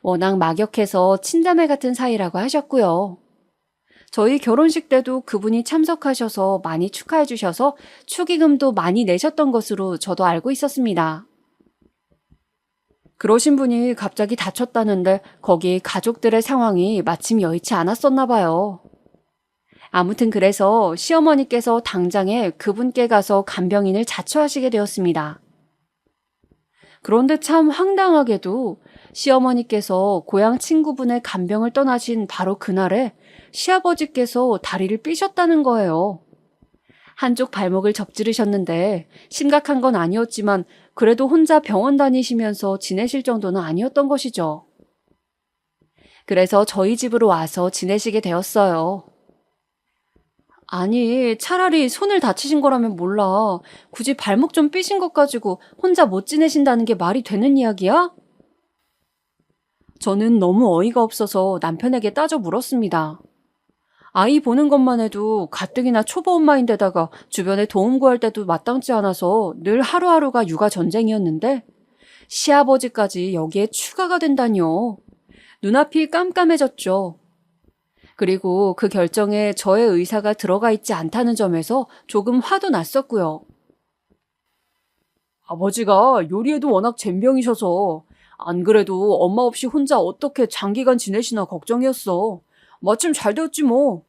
워낙 막역해서 친자매 같은 사이라고 하셨고요. 저희 결혼식 때도 그분이 참석하셔서 많이 축하해 주셔서 축의금도 많이 내셨던 것으로 저도 알고 있었습니다. 그러신 분이 갑자기 다쳤다는데 거기 가족들의 상황이 마침 여의치 않았었나 봐요. 아무튼 그래서 시어머니께서 당장에 그분께 가서 간병인을 자처하시게 되었습니다. 그런데 참 황당하게도 시어머니께서 고향 친구분의 간병을 떠나신 바로 그날에 시아버지께서 다리를 삐셨다는 거예요. 한쪽 발목을 접지르셨는데 심각한 건 아니었지만 그래도 혼자 병원 다니시면서 지내실 정도는 아니었던 것이죠. 그래서 저희 집으로 와서 지내시게 되었어요. 아니, 차라리 손을 다치신 거라면 몰라. 굳이 발목 좀 삐신 것 가지고 혼자 못 지내신다는 게 말이 되는 이야기야? 저는 너무 어이가 없어서 남편에게 따져 물었습니다. 아이 보는 것만 해도 가뜩이나 초보 엄마인데다가 주변에 도움 구할 때도 마땅치 않아서 늘 하루하루가 육아 전쟁이었는데 시아버지까지 여기에 추가가 된다뇨. 눈앞이 깜깜해졌죠. 그리고 그 결정에 저의 의사가 들어가 있지 않다는 점에서 조금 화도 났었고요. 아버지가 요리에도 워낙 젬병이셔서 안 그래도 엄마 없이 혼자 어떻게 장기간 지내시나 걱정이었어. 마침 잘 되었지 뭐.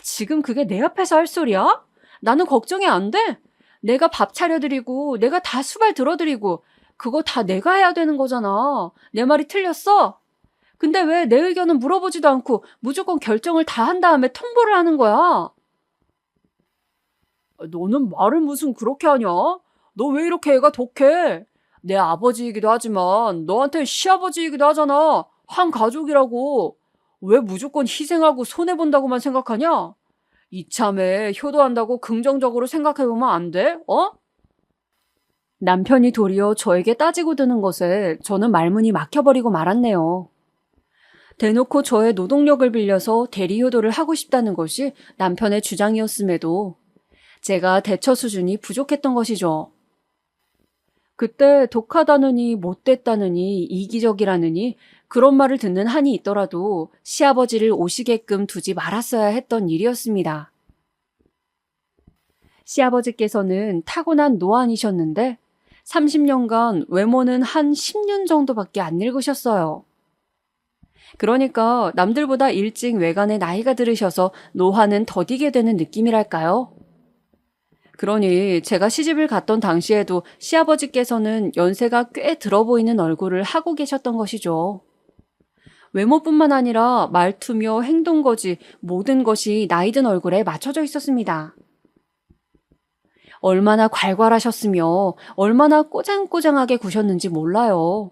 지금 그게 내 앞에서 할 소리야? 나는 걱정이 안 돼. 내가 밥 차려드리고 내가 다 수발 들어드리고 그거 다 내가 해야 되는 거잖아. 내 말이 틀렸어? 근데 왜 내 의견은 물어보지도 않고 무조건 결정을 다 한 다음에 통보를 하는 거야? 너는 말을 무슨 그렇게 하냐? 너 왜 이렇게 애가 독해? 내 아버지이기도 하지만 너한테 시아버지이기도 하잖아. 한 가족이라고. 왜 무조건 희생하고 손해본다고만 생각하냐? 이참에 효도한다고 긍정적으로 생각해보면 안 돼? 어? 남편이 도리어 저에게 따지고 드는 것에 저는 말문이 막혀버리고 말았네요. 대놓고 저의 노동력을 빌려서 대리효도를 하고 싶다는 것이 남편의 주장이었음에도 제가 대처 수준이 부족했던 것이죠. 그때 독하다느니 못됐다느니 이기적이라느니 그런 말을 듣는 한이 있더라도 시아버지를 오시게끔 두지 말았어야 했던 일이었습니다. 시아버지께서는 타고난 노안이셨는데 30년간 외모는 한 10년 정도밖에 안 늙으셨어요. 그러니까 남들보다 일찍 외간에 나이가 들으셔서 노화는 더디게 되는 느낌이랄까요? 그러니 제가 시집을 갔던 당시에도 시아버지께서는 연세가 꽤 들어 보이는 얼굴을 하고 계셨던 것이죠. 외모뿐만 아니라 말투며 행동거지 모든 것이 나이든 얼굴에 맞춰져 있었습니다. 얼마나 괄괄하셨으며 얼마나 꼬장꼬장하게 구셨는지 몰라요.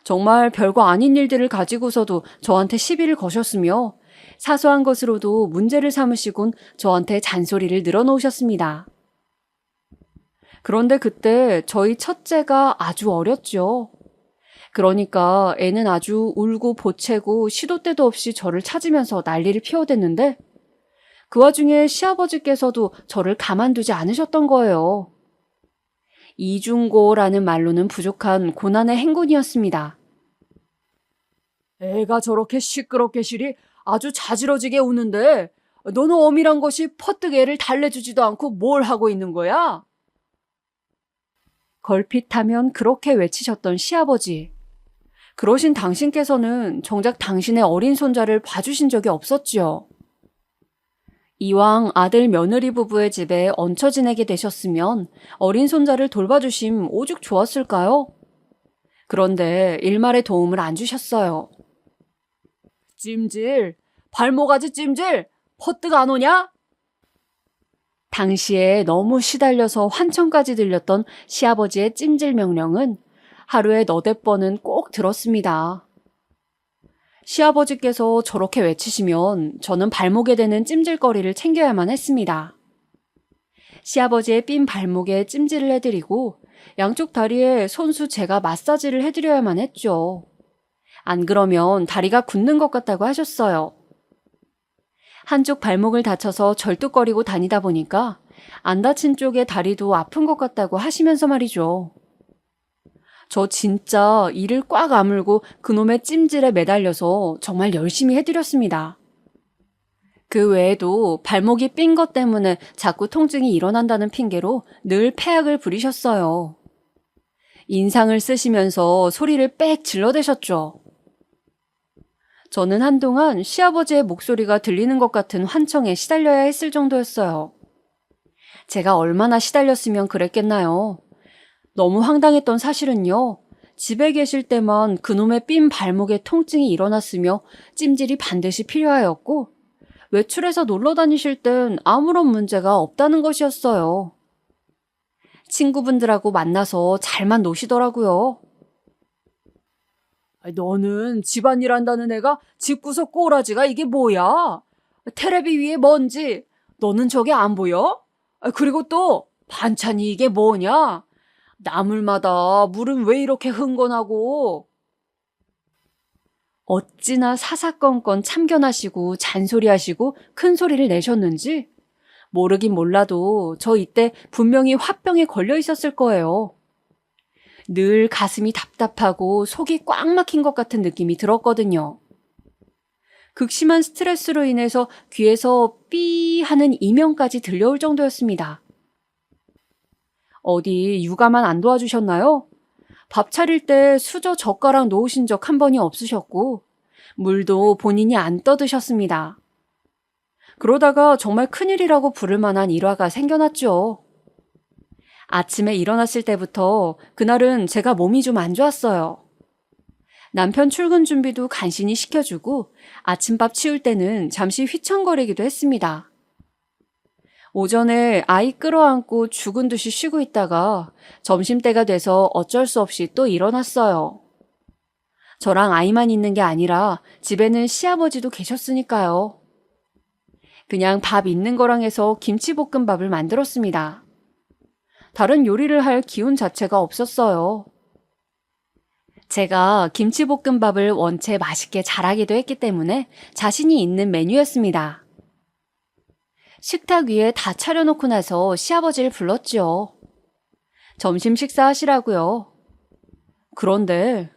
정말 별거 아닌 일들을 가지고서도 저한테 시비를 거셨으며 사소한 것으로도 문제를 삼으시곤 저한테 잔소리를 늘어놓으셨습니다. 그런데 그때 저희 첫째가 아주 어렸죠. 그러니까 애는 아주 울고 보채고 시도 때도 없이 저를 찾으면서 난리를 피워댔는데 그 와중에 시아버지께서도 저를 가만두지 않으셨던 거예요. 이중고라는 말로는 부족한 고난의 행군이었습니다. 애가 저렇게 시끄럽게 실이 아주 자지러지게 우는데 너는 어미란 것이 퍼뜩 애를 달래주지도 않고 뭘 하고 있는 거야? 걸핏하면 그렇게 외치셨던 시아버지. 그러신 당신께서는 정작 당신의 어린 손자를 봐주신 적이 없었지요. 이왕 아들 며느리 부부의 집에 얹혀 지내게 되셨으면 어린 손자를 돌봐주심 오죽 좋았을까요? 그런데 일말의 도움을 안 주셨어요. 찜질, 발모가지 찜질, 퍼뜩 안 오냐? 당시에 너무 시달려서 환청까지 들렸던 시아버지의 찜질 명령은 하루에 너댓 번은 꼭 들었습니다. 시아버지께서 저렇게 외치시면 저는 발목에 대는 찜질거리를 챙겨야만 했습니다. 시아버지의 삔 발목에 찜질을 해드리고 양쪽 다리에 손수 제가 마사지를 해드려야만 했죠. 안 그러면 다리가 굳는 것 같다고 하셨어요. 한쪽 발목을 다쳐서 절뚝거리고 다니다 보니까 안 다친 쪽의 다리도 아픈 것 같다고 하시면서 말이죠. 저 진짜 이를 꽉 아물고 그놈의 찜질에 매달려서 정말 열심히 해드렸습니다. 그 외에도 발목이 삔 것 때문에 자꾸 통증이 일어난다는 핑계로 늘 패악을 부리셨어요. 인상을 쓰시면서 소리를 빽 질러대셨죠. 저는 한동안 시아버지의 목소리가 들리는 것 같은 환청에 시달려야 했을 정도였어요. 제가 얼마나 시달렸으면 그랬겠나요? 너무 황당했던 사실은요. 집에 계실 때만 그놈의 삔 발목에 통증이 일어났으며 찜질이 반드시 필요하였고 외출해서 놀러 다니실 땐 아무런 문제가 없다는 것이었어요. 친구분들하고 만나서 잘만 노시더라고요. 너는 집안일 한다는 애가 집구석 꼬라지가 이게 뭐야? 테레비 위에 먼지, 너는 저게 안 보여? 그리고 또 반찬이 이게 뭐냐? 나물마다 물은 왜 이렇게 흥건하고? 어찌나 사사건건 참견하시고 잔소리하시고 큰 소리를 내셨는지 모르긴 몰라도 저 이때 분명히 화병에 걸려 있었을 거예요. 늘 가슴이 답답하고 속이 꽉 막힌 것 같은 느낌이 들었거든요. 극심한 스트레스로 인해서 귀에서 삐 하는 이명까지 들려올 정도였습니다. 어디 육아만 안 도와주셨나요? 밥 차릴 때 수저 젓가락 놓으신 적 한 번이 없으셨고 물도 본인이 안 떠드셨습니다. 그러다가 정말 큰일이라고 부를 만한 일화가 생겨났죠. 아침에 일어났을 때부터 그날은 제가 몸이 좀 안 좋았어요. 남편 출근 준비도 간신히 시켜주고 아침밥 치울 때는 잠시 휘청거리기도 했습니다. 오전에 아이 끌어안고 죽은 듯이 쉬고 있다가 점심때가 돼서 어쩔 수 없이 또 일어났어요. 저랑 아이만 있는 게 아니라 집에는 시아버지도 계셨으니까요. 그냥 밥 있는 거랑 해서 김치볶음밥을 만들었습니다. 다른 요리를 할 기운 자체가 없었어요. 제가 김치볶음밥을 원체 맛있게 잘하기도 했기 때문에 자신이 있는 메뉴였습니다. 식탁 위에 다 차려놓고 나서 시아버지를 불렀죠. 점심 식사하시라고요. 그런데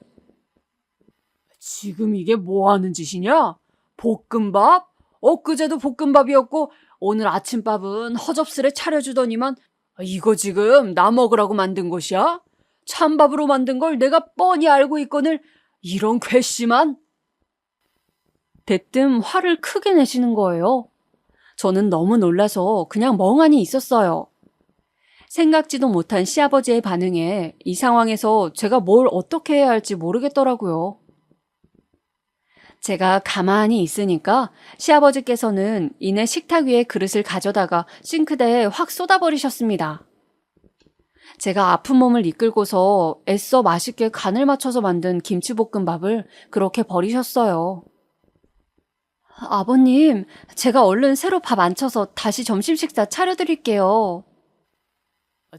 지금 이게 뭐 하는 짓이냐? 볶음밥? 엊그제도 볶음밥이었고 오늘 아침밥은 허접스레 차려주더니만 이거 지금 나 먹으라고 만든 것이야? 찬밥으로 만든 걸 내가 뻔히 알고 있거늘 이런 괘씸한? 대뜸 화를 크게 내시는 거예요. 저는 너무 놀라서 그냥 멍하니 있었어요. 생각지도 못한 시아버지의 반응에 이 상황에서 제가 뭘 어떻게 해야 할지 모르겠더라고요. 제가 가만히 있으니까 시아버지께서는 이내 식탁 위에 그릇을 가져다가 싱크대에 확 쏟아버리셨습니다. 제가 아픈 몸을 이끌고서 애써 맛있게 간을 맞춰서 만든 김치볶음밥을 그렇게 버리셨어요. 아버님, 제가 얼른 새로 밥 안 쳐서 다시 점심 식사 차려드릴게요.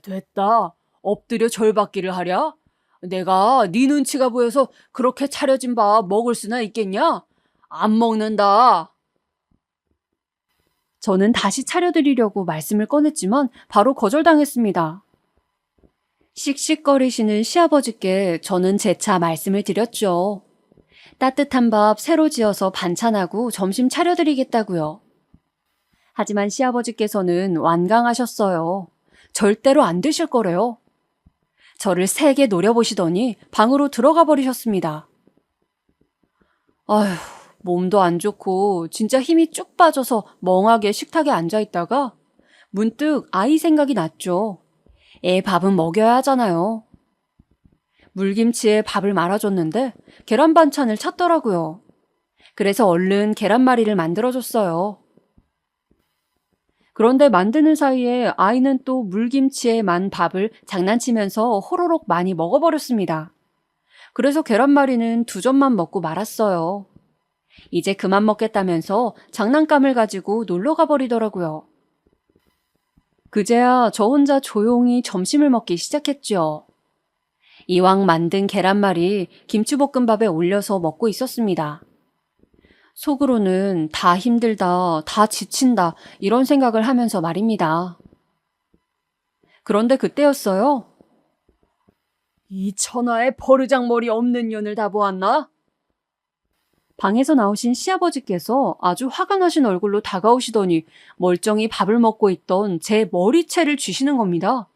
됐다. 엎드려 절받기를 하랴? 내가 네 눈치가 보여서 그렇게 차려진 밥 먹을 수나 있겠냐? 안 먹는다. 저는 다시 차려드리려고 말씀을 꺼냈지만 바로 거절당했습니다. 씩씩거리시는 시아버지께 저는 재차 말씀을 드렸죠. 따뜻한 밥 새로 지어서 반찬하고 점심 차려드리겠다고요. 하지만 시아버지께서는 완강하셨어요. 절대로 안 드실 거래요. 저를 세게 노려보시더니 방으로 들어가 버리셨습니다. 아휴, 몸도 안 좋고 진짜 힘이 쭉 빠져서 멍하게 식탁에 앉아있다가 문득 아이 생각이 났죠. 애 밥은 먹여야 하잖아요. 물김치에 밥을 말아줬는데 계란 반찬을 찾더라고요. 그래서 얼른 계란말이를 만들어줬어요. 그런데 만드는 사이에 아이는 또 물김치에 만 밥을 장난치면서 호로록 많이 먹어버렸습니다. 그래서 계란말이는 2점만 먹고 말았어요. 이제 그만 먹겠다면서 장난감을 가지고 놀러 가버리더라고요. 그제야 저 혼자 조용히 점심을 먹기 시작했죠. 이왕 만든 계란말이 김치볶음밥에 올려서 먹고 있었습니다. 속으로는 다 힘들다, 다 지친다 이런 생각을 하면서 말입니다. 그런데 그때였어요. 이 천하에 버르장머리 없는 년을 다 보았나? 방에서 나오신 시아버지께서 아주 화가 나신 얼굴로 다가오시더니 멀쩡히 밥을 먹고 있던 제 머리채를 쥐시는 겁니다.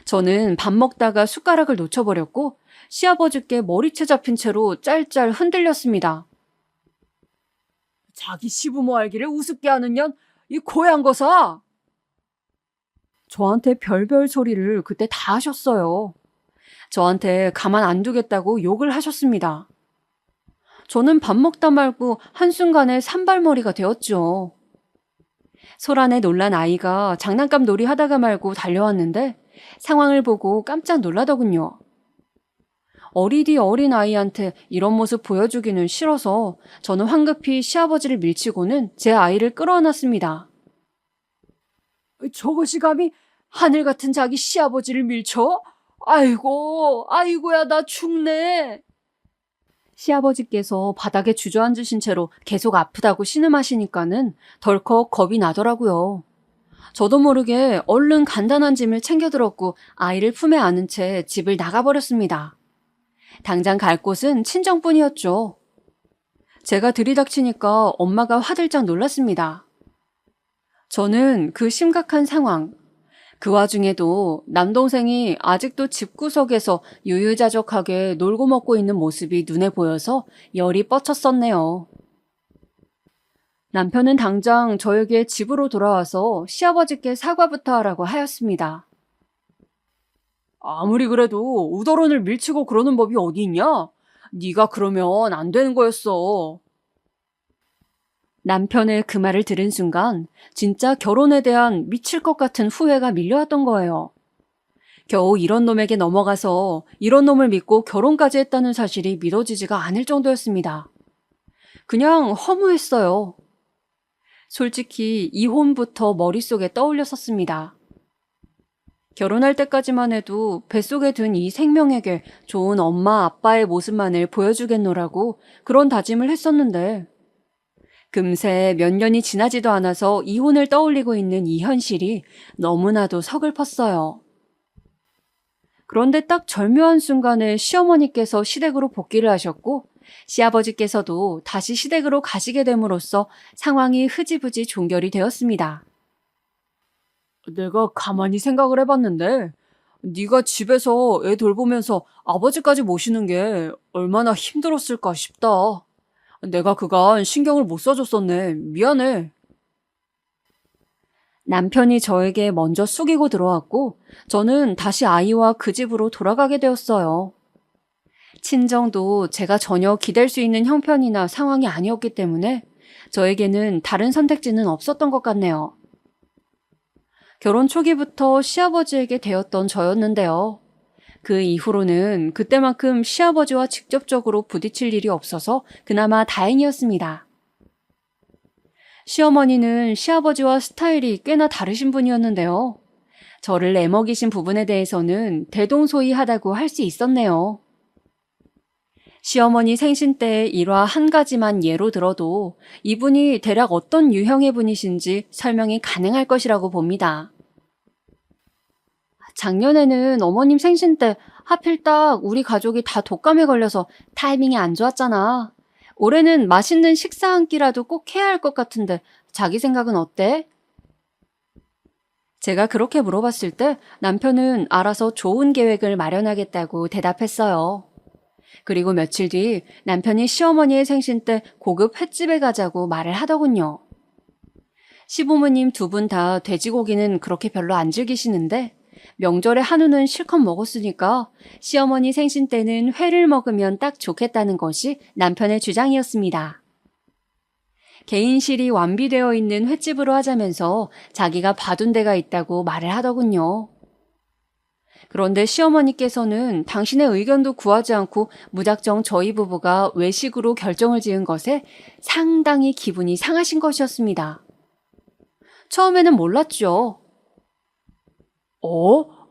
저는 밥 먹다가 숟가락을 놓쳐버렸고 시아버지께 머리채 잡힌 채로 짤짤 흔들렸습니다. 자기 시부모 알기를 우습게 하는 년, 이 고향 거사! 저한테 별별 소리를 그때 다 하셨어요. 저한테 가만 안 두겠다고 욕을 하셨습니다. 저는 밥 먹다 말고 한순간에 산발머리가 되었죠. 소란에 놀란 아이가 장난감 놀이 하다가 말고 달려왔는데 상황을 보고 깜짝 놀라더군요. 어리디 어린 아이한테 이런 모습 보여주기는 싫어서 저는 황급히 시아버지를 밀치고는 제 아이를 끌어안았습니다. 저것이 감히 하늘 같은 자기 시아버지를 밀쳐? 아이고, 아이고야, 나 죽네. 시아버지께서 바닥에 주저앉으신 채로 계속 아프다고 신음하시니까는 덜컥 겁이 나더라고요. 저도 모르게 얼른 간단한 짐을 챙겨들었고 아이를 품에 안은 채 집을 나가버렸습니다. 당장 갈 곳은 친정뿐이었죠. 제가 들이닥치니까 엄마가 화들짝 놀랐습니다. 저는 그 심각한 상황, 그 와중에도 남동생이 아직도 집구석에서 유유자적하게 놀고 먹고 있는 모습이 눈에 보여서 열이 뻗쳤었네요. 남편은 당장 저에게 집으로 돌아와서 시아버지께 사과부터 하라고 하였습니다. 아무리 그래도 우더런을 밀치고 그러는 법이 어디 있냐? 네가 그러면 안 되는 거였어. 남편의 그 말을 들은 순간 진짜 결혼에 대한 미칠 것 같은 후회가 밀려왔던 거예요. 겨우 이런 놈에게 넘어가서 이런 놈을 믿고 결혼까지 했다는 사실이 믿어지지가 않을 정도였습니다. 그냥 허무했어요. 솔직히 이혼부터 머릿속에 떠올렸었습니다. 결혼할 때까지만 해도 뱃속에 든 이 생명에게 좋은 엄마 아빠의 모습만을 보여주겠노라고 그런 다짐을 했었는데 금세 몇 년이 지나지도 않아서 이혼을 떠올리고 있는 이 현실이 너무나도 서글펐어요. 그런데 딱 절묘한 순간에 시어머니께서 시댁으로 복귀를 하셨고 시아버지께서도 다시 시댁으로 가시게 됨으로써 상황이 흐지부지 종결이 되었습니다. 내가 가만히 생각을 해봤는데 네가 집에서 애 돌보면서 아버지까지 모시는 게 얼마나 힘들었을까 싶다. 내가 그간 신경을 못 써줬었네. 미안해. 남편이 저에게 먼저 숙이고 들어왔고 저는 다시 아이와 그 집으로 돌아가게 되었어요. 친정도 제가 전혀 기댈 수 있는 형편이나 상황이 아니었기 때문에 저에게는 다른 선택지는 없었던 것 같네요. 결혼 초기부터 시아버지에게 대었던 저였는데요. 그 이후로는 그때만큼 시아버지와 직접적으로 부딪힐 일이 없어서 그나마 다행이었습니다. 시어머니는 시아버지와 스타일이 꽤나 다르신 분이었는데요. 저를 애먹이신 부분에 대해서는 대동소이하다고 할 수 있었네요. 시어머니 생신 때 일화 한 가지만 예로 들어도 이분이 대략 어떤 유형의 분이신지 설명이 가능할 것이라고 봅니다. 작년에는 어머님 생신 때 하필 딱 우리 가족이 다 독감에 걸려서 타이밍이 안 좋았잖아. 올해는 맛있는 식사 한 끼라도 꼭 해야 할 것 같은데 자기 생각은 어때? 제가 그렇게 물어봤을 때 남편은 알아서 좋은 계획을 마련하겠다고 대답했어요. 그리고 며칠 뒤 남편이 시어머니의 생신 때 고급 횟집에 가자고 말을 하더군요. 시부모님 두 분 다 돼지고기는 그렇게 별로 안 즐기시는데 명절에 한우는 실컷 먹었으니까 시어머니 생신 때는 회를 먹으면 딱 좋겠다는 것이 남편의 주장이었습니다. 개인실이 완비되어 있는 횟집으로 하자면서 자기가 봐둔 데가 있다고 말을 하더군요. 그런데 시어머니께서는 당신의 의견도 구하지 않고 무작정 저희 부부가 외식으로 결정을 지은 것에 상당히 기분이 상하신 것이었습니다. 처음에는 몰랐죠.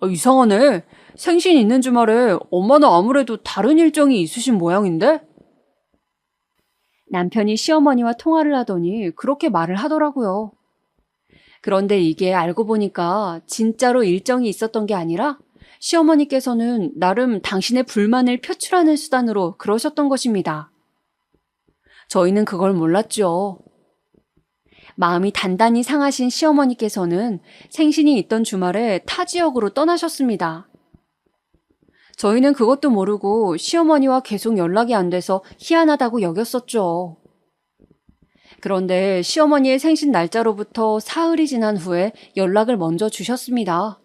이상하네. 생신 있는 주말에 엄마는 아무래도 다른 일정이 있으신 모양인데? 남편이 시어머니와 통화를 하더니 그렇게 말을 하더라고요. 그런데 이게 알고 보니까 진짜로 일정이 있었던 게 아니라 시어머니께서는 나름 당신의 불만을 표출하는 수단으로 그러셨던 것입니다. 저희는 그걸 몰랐죠. 마음이 단단히 상하신 시어머니께서는 생신이 있던 주말에 타 지역으로 떠나셨습니다. 저희는 그것도 모르고 시어머니와 계속 연락이 안 돼서 희한하다고 여겼었죠. 그런데 시어머니의 생신 날짜로부터 사흘이 지난 후에 연락을 먼저 주셨습니다.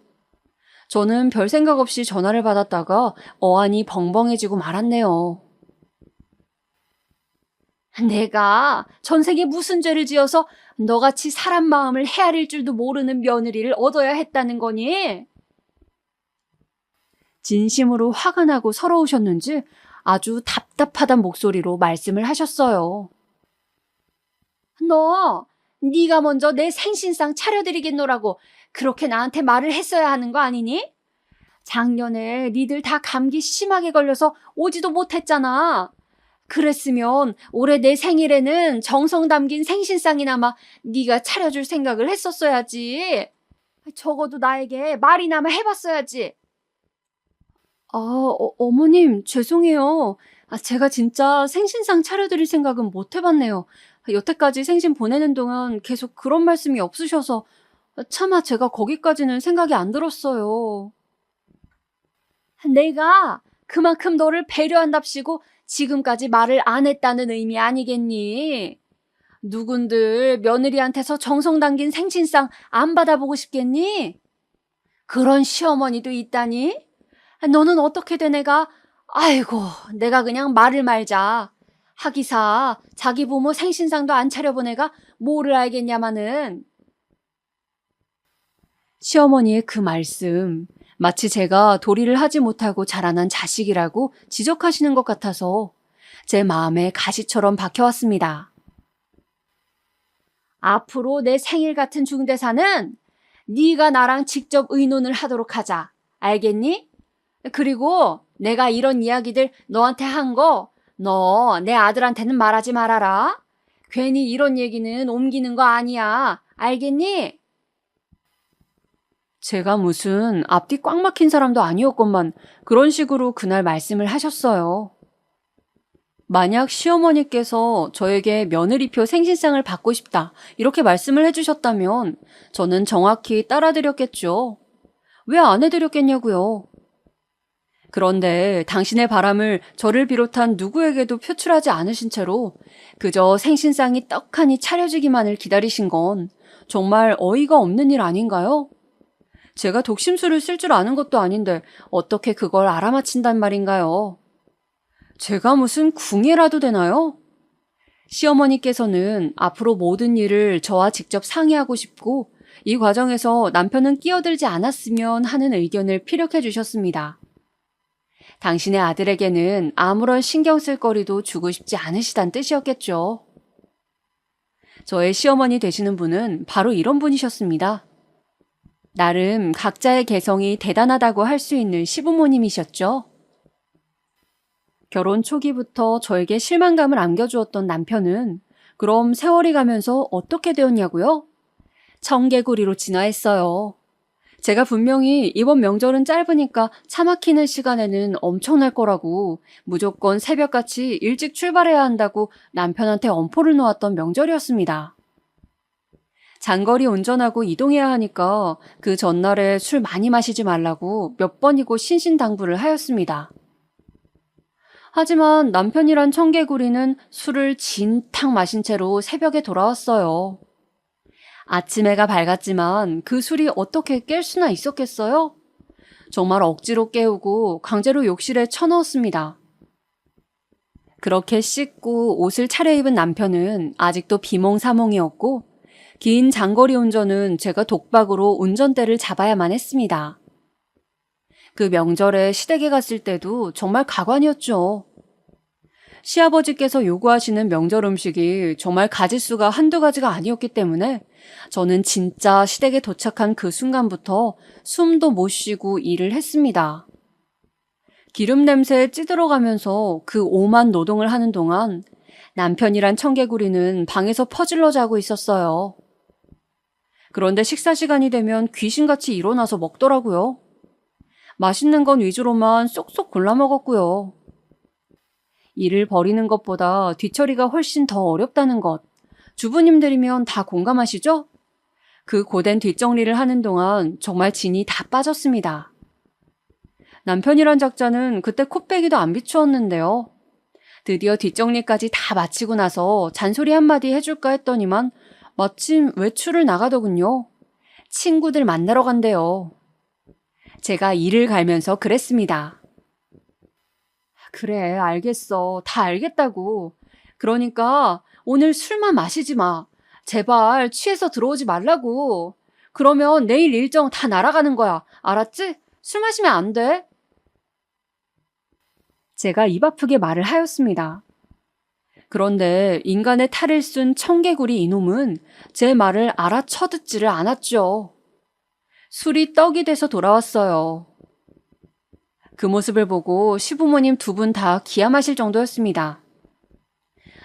저는 별 생각 없이 전화를 받았다가 어안이 벙벙해지고 말았네요. 내가 전생에 무슨 죄를 지어서 너같이 사람 마음을 헤아릴 줄도 모르는 며느리를 얻어야 했다는 거니? 진심으로 화가 나고 서러우셨는지 아주 답답하단 목소리로 말씀을 하셨어요. 네가 먼저 내 생신상 차려드리겠노라고 그렇게 나한테 말을 했어야 하는 거 아니니? 작년에 니들 다 감기 심하게 걸려서 오지도 못했잖아. 그랬으면 올해 내 생일에는 정성 담긴 생신상이나마 네가 차려줄 생각을 했었어야지. 적어도 나에게 말이나마 해봤어야지. 어머님 죄송해요. 제가 진짜 생신상 차려드릴 생각은 못 해봤네요. 여태까지 생신 보내는 동안 계속 그런 말씀이 없으셔서 차마 제가 거기까지는 생각이 안 들었어요. 내가 그만큼 너를 배려한답시고 지금까지 말을 안 했다는 의미 아니겠니? 누군들 며느리한테서 정성 담긴 생신상 안 받아보고 싶겠니? 그런 시어머니도 있다니? 너는 어떻게 된 애가? 아이고, 내가 그냥 말을 말자. 하기사 자기 부모 생신상도 안 차려본 애가 뭐를 알겠냐마는. 시어머니의 그 말씀, 마치 제가 도리를 하지 못하고 자라난 자식이라고 지적하시는 것 같아서 제 마음에 가시처럼 박혀왔습니다. 앞으로 내 생일 같은 중대사는 네가 나랑 직접 의논을 하도록 하자. 알겠니? 그리고 내가 이런 이야기들 너한테 한 거 너 내 아들한테는 말하지 말아라. 괜히 이런 얘기는 옮기는 거 아니야. 알겠니? 제가 무슨 앞뒤 꽉 막힌 사람도 아니었건만 그런 식으로 그날 말씀을 하셨어요. 만약 시어머니께서 저에게 며느리표 생신상을 받고 싶다 이렇게 말씀을 해주셨다면 저는 정확히 따라드렸겠죠. 왜 안 해드렸겠냐고요. 그런데 당신의 바람을 저를 비롯한 누구에게도 표출하지 않으신 채로 그저 생신상이 떡하니 차려지기만을 기다리신 건 정말 어이가 없는 일 아닌가요? 제가 독심술을 쓸 줄 아는 것도 아닌데 어떻게 그걸 알아맞힌단 말인가요? 제가 무슨 궁예라도 되나요? 시어머니께서는 앞으로 모든 일을 저와 직접 상의하고 싶고 이 과정에서 남편은 끼어들지 않았으면 하는 의견을 피력해 주셨습니다. 당신의 아들에게는 아무런 신경 쓸 거리도 주고 싶지 않으시단 뜻이었겠죠. 저의 시어머니 되시는 분은 바로 이런 분이셨습니다. 나름 각자의 개성이 대단하다고 할 수 있는 시부모님이셨죠. 결혼 초기부터 저에게 실망감을 안겨주었던 남편은 그럼 세월이 가면서 어떻게 되었냐고요? 청개구리로 진화했어요. 제가 분명히 이번 명절은 짧으니까 차 막히는 시간에는 엄청날 거라고 무조건 새벽같이 일찍 출발해야 한다고 남편한테 엄포를 놓았던 명절이었습니다. 장거리 운전하고 이동해야 하니까 그 전날에 술 많이 마시지 말라고 몇 번이고 신신당부를 하였습니다. 하지만 남편이란 청개구리는 술을 진탕 마신 채로 새벽에 돌아왔어요. 아침 해가 밝았지만 그 술이 어떻게 깰 수나 있었겠어요? 정말 억지로 깨우고 강제로 욕실에 쳐넣었습니다. 그렇게 씻고 옷을 차려입은 남편은 아직도 비몽사몽이었고 긴 장거리 운전은 제가 독박으로 운전대를 잡아야만 했습니다. 그 명절에 시댁에 갔을 때도 정말 가관이었죠. 시아버지께서 요구하시는 명절 음식이 정말 가짓수가 한두 가지가 아니었기 때문에 저는 진짜 시댁에 도착한 그 순간부터 숨도 못 쉬고 일을 했습니다. 기름 냄새에 찌들어가면서 그 오만 노동을 하는 동안 남편이란 청개구리는 방에서 퍼질러 자고 있었어요. 그런데 식사 시간이 되면 귀신같이 일어나서 먹더라고요. 맛있는 건 위주로만 쏙쏙 골라 먹었고요. 일을 벌이는 것보다 뒤처리가 훨씬 더 어렵다는 것, 주부님들이면 다 공감하시죠? 그 고된 뒷정리를 하는 동안 정말 진이 다 빠졌습니다. 남편이란 작자는 그때 코빼기도 안 비추었는데요. 드디어 뒷정리까지 다 마치고 나서 잔소리 한마디 해줄까 했더니만 마침 외출을 나가더군요. 친구들 만나러 간대요. 제가 이를 갈면서 그랬습니다. 그래, 알겠어. 다 알겠다고. 그러니까 오늘 술만 마시지 마. 제발 취해서 들어오지 말라고. 그러면 내일 일정 다 날아가는 거야. 알았지? 술 마시면 안 돼. 제가 입 아프게 말을 하였습니다. 그런데 인간의 탈을 쓴 청개구리 이놈은 제 말을 알아쳐듣지를 않았죠. 술이 떡이 돼서 돌아왔어요. 그 모습을 보고 시부모님 두 분 다 기아 마실 정도였습니다.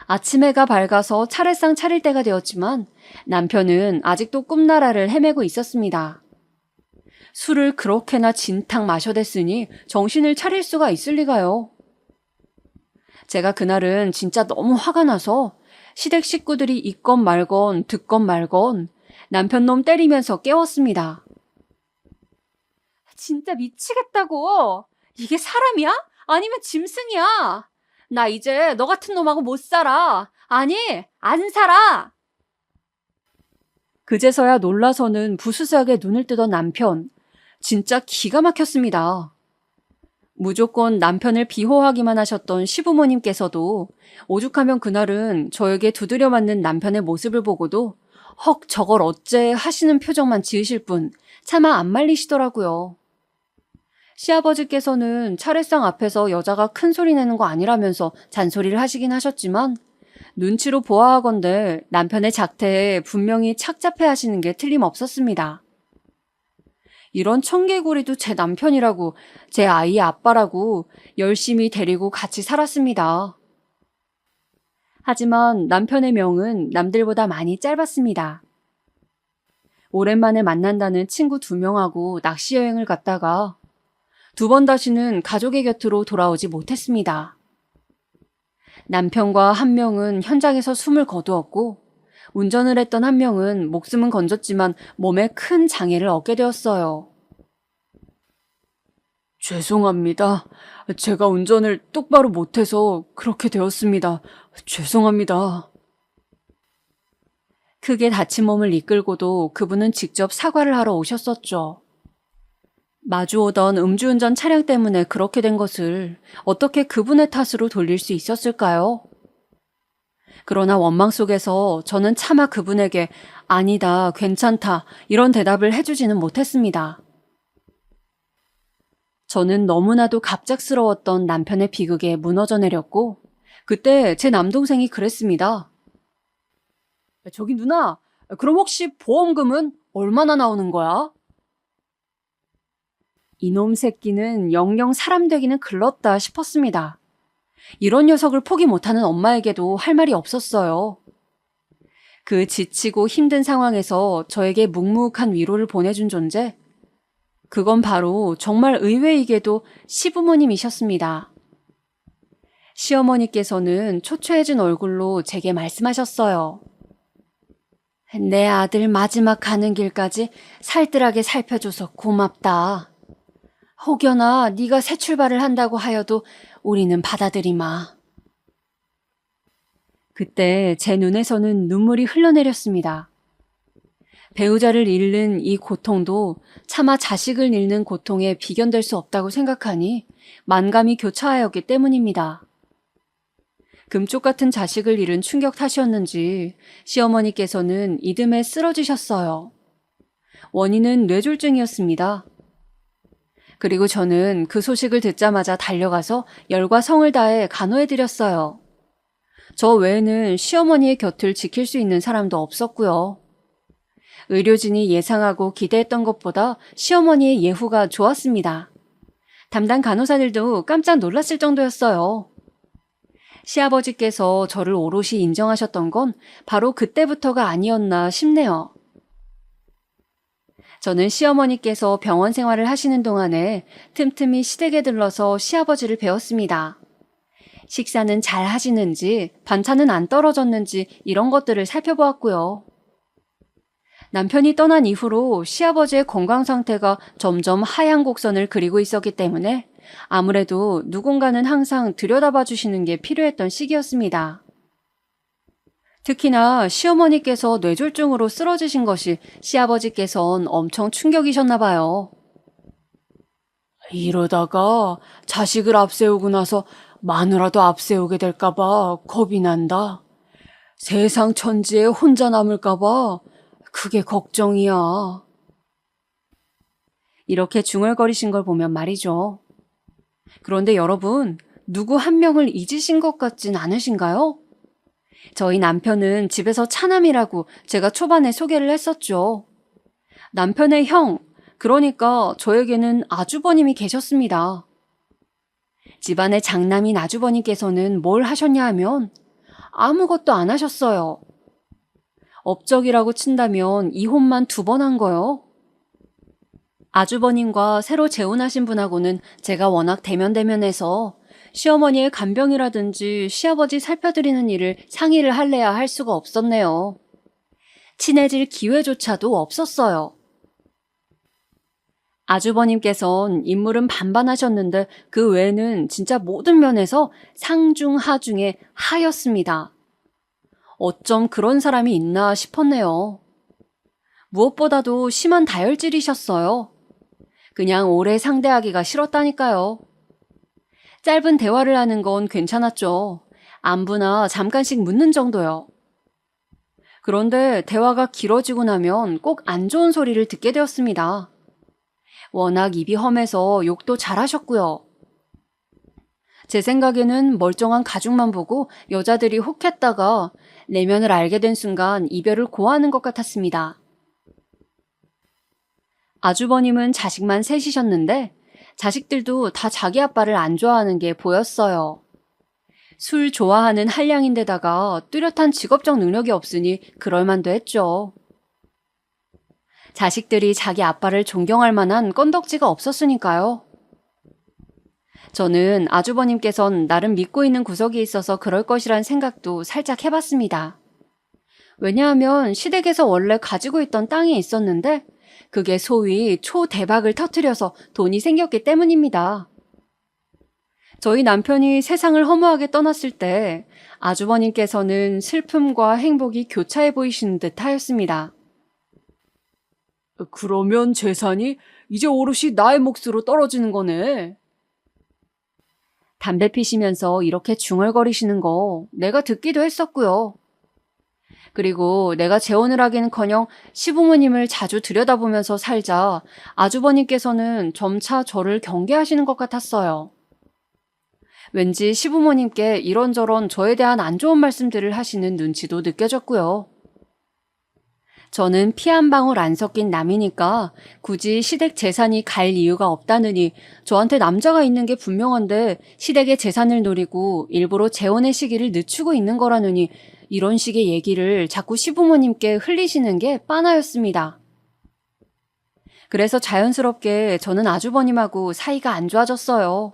아침 해가 밝아서 차례상 차릴 때가 되었지만 남편은 아직도 꿈나라를 헤매고 있었습니다. 술을 그렇게나 진탕 마셔댔으니 정신을 차릴 수가 있을 리가요. 제가 그날은 진짜 너무 화가 나서 시댁 식구들이 있건 말건 듣건 말건 남편 놈 때리면서 깨웠습니다. 진짜 미치겠다고. 이게 사람이야? 아니면 짐승이야? 나 이제 너 같은 놈하고 못 살아. 아니, 안 살아. 그제서야 놀라서는 부스스하게 눈을 뜨던 남편. 진짜 기가 막혔습니다. 무조건 남편을 비호하기만 하셨던 시부모님께서도 오죽하면 그날은 저에게 두드려 맞는 남편의 모습을 보고도 헉 저걸 어째 하시는 표정만 지으실 뿐 차마 안 말리시더라고요. 시아버지께서는 차례상 앞에서 여자가 큰 소리 내는 거 아니라면서 잔소리를 하시긴 하셨지만 눈치로 보아하건대 남편의 작태에 분명히 착잡해 하시는 게 틀림없었습니다. 이런 청개구리도 제 남편이라고, 제 아이의 아빠라고 열심히 데리고 같이 살았습니다. 하지만 남편의 명은 남들보다 많이 짧았습니다. 오랜만에 만난다는 친구 2명하고 낚시 여행을 갔다가 2번 다시는 가족의 곁으로 돌아오지 못했습니다. 남편과 한 명은 현장에서 숨을 거두었고 운전을 했던 한 명은 목숨은 건졌지만 몸에 큰 장애를 얻게 되었어요. 죄송합니다. 제가 운전을 똑바로 못해서 그렇게 되었습니다. 죄송합니다. 크게 다친 몸을 이끌고도 그분은 직접 사과를 하러 오셨었죠. 마주오던 음주운전 차량 때문에 그렇게 된 것을 어떻게 그분의 탓으로 돌릴 수 있었을까요? 그러나 원망 속에서 저는 차마 그분에게 아니다, 괜찮다 이런 대답을 해주지는 못했습니다. 저는 너무나도 갑작스러웠던 남편의 비극에 무너져 내렸고 그때 제 남동생이 그랬습니다. 저기 누나, 그럼 혹시 보험금은 얼마나 나오는 거야? 이놈 새끼는 영영 사람 되기는 글렀다 싶었습니다. 이런 녀석을 포기 못하는 엄마에게도 할 말이 없었어요. 그 지치고 힘든 상황에서 저에게 묵묵한 위로를 보내준 존재, 그건 바로 정말 의외이게도 시부모님이셨습니다. 시어머니께서는 초췌해진 얼굴로 제게 말씀하셨어요. 내 아들 마지막 가는 길까지 살뜰하게 살펴줘서 고맙다. 혹여나 네가 새 출발을 한다고 하여도 우리는 받아들이마. 그때 제 눈에서는 눈물이 흘러내렸습니다. 배우자를 잃는 이 고통도 차마 자식을 잃는 고통에 비견될 수 없다고 생각하니 만감이 교차하였기 때문입니다. 금쪽 같은 자식을 잃은 충격 탓이었는지 시어머니께서는 이듬해 쓰러지셨어요. 원인은 뇌졸중이었습니다. 그리고 저는 그 소식을 듣자마자 달려가서 열과 성을 다해 간호해드렸어요. 저 외에는 시어머니의 곁을 지킬 수 있는 사람도 없었고요. 의료진이 예상하고 기대했던 것보다 시어머니의 예후가 좋았습니다. 담당 간호사들도 깜짝 놀랐을 정도였어요. 시아버지께서 저를 오롯이 인정하셨던 건 바로 그때부터가 아니었나 싶네요. 저는 시어머니께서 병원 생활을 하시는 동안에 틈틈이 시댁에 들러서 시아버지를 배웠습니다. 식사는 잘 하시는지, 반찬은 안 떨어졌는지 이런 것들을 살펴보았고요. 남편이 떠난 이후로 시아버지의 건강 상태가 점점 하향 곡선을 그리고 있었기 때문에 아무래도 누군가는 항상 들여다봐 주시는 게 필요했던 시기였습니다. 특히나 시어머니께서 뇌졸중으로 쓰러지신 것이 시아버지께선 엄청 충격이셨나 봐요. 이러다가 자식을 앞세우고 나서 마누라도 앞세우게 될까봐 겁이 난다. 세상 천지에 혼자 남을까봐 그게 걱정이야. 이렇게 중얼거리신 걸 보면 말이죠. 그런데 여러분, 누구 한 명을 잊으신 것 같진 않으신가요? 저희 남편은 집에서 차남이라고 제가 초반에 소개를 했었죠. 남편의 형, 그러니까 저에게는 아주버님이 계셨습니다. 집안의 장남인 아주버님께서는 뭘 하셨냐 하면 아무것도 안 하셨어요. 업적이라고 친다면 이혼만 2번 한 거요. 아주버님과 새로 재혼하신 분하고는 제가 워낙 대면대면해서 시어머니의 간병이라든지 시아버지 살펴드리는 일을 상의를 할래야 할 수가 없었네요. 친해질 기회조차도 없었어요. 아주버님께선 인물은 반반하셨는데 그 외에는 진짜 모든 면에서 상중 하중에 하였습니다. 어쩜 그런 사람이 있나 싶었네요. 무엇보다도 심한 다혈질이셨어요. 그냥 오래 상대하기가 싫었다니까요. 짧은 대화를 하는 건 괜찮았죠. 안부나 잠깐씩 묻는 정도요. 그런데 대화가 길어지고 나면 꼭 안 좋은 소리를 듣게 되었습니다. 워낙 입이 험해서 욕도 잘하셨고요. 제 생각에는 멀쩡한 가죽만 보고 여자들이 혹했다가 내면을 알게 된 순간 이별을 고하는 것 같았습니다. 아주버님은 자식만 셋이셨는데 자식들도 다 자기 아빠를 안 좋아하는 게 보였어요. 술 좋아하는 한량인데다가 뚜렷한 직업적 능력이 없으니 그럴만도 했죠. 자식들이 자기 아빠를 존경할 만한 건덕지가 없었으니까요. 저는 아주버님께선 나름 믿고 있는 구석이 있어서 그럴 것이란 생각도 살짝 해봤습니다. 왜냐하면 시댁에서 원래 가지고 있던 땅이 있었는데 그게 소위 초대박을 터뜨려서 돈이 생겼기 때문입니다. 저희 남편이 세상을 허무하게 떠났을 때 아주버님께서는 슬픔과 행복이 교차해 보이시는 듯 하였습니다. 그러면 재산이 이제 오롯이 나의 몫으로 떨어지는 거네. 담배 피시면서 이렇게 중얼거리시는 거 내가 듣기도 했었고요. 그리고 내가 재혼을 하기는커녕 시부모님을 자주 들여다보면서 살자 아주버님께서는 점차 저를 경계하시는 것 같았어요. 왠지 시부모님께 이런저런 저에 대한 안 좋은 말씀들을 하시는 눈치도 느껴졌고요. 저는 피 한 방울 안 섞인 남이니까 굳이 시댁 재산이 갈 이유가 없다느니 저한테 남자가 있는 게 분명한데 시댁의 재산을 노리고 일부러 재혼의 시기를 늦추고 있는 거라느니 이런 식의 얘기를 자꾸 시부모님께 흘리시는 게 빤하였습니다. 그래서 자연스럽게 저는 아주버님하고 사이가 안 좋아졌어요.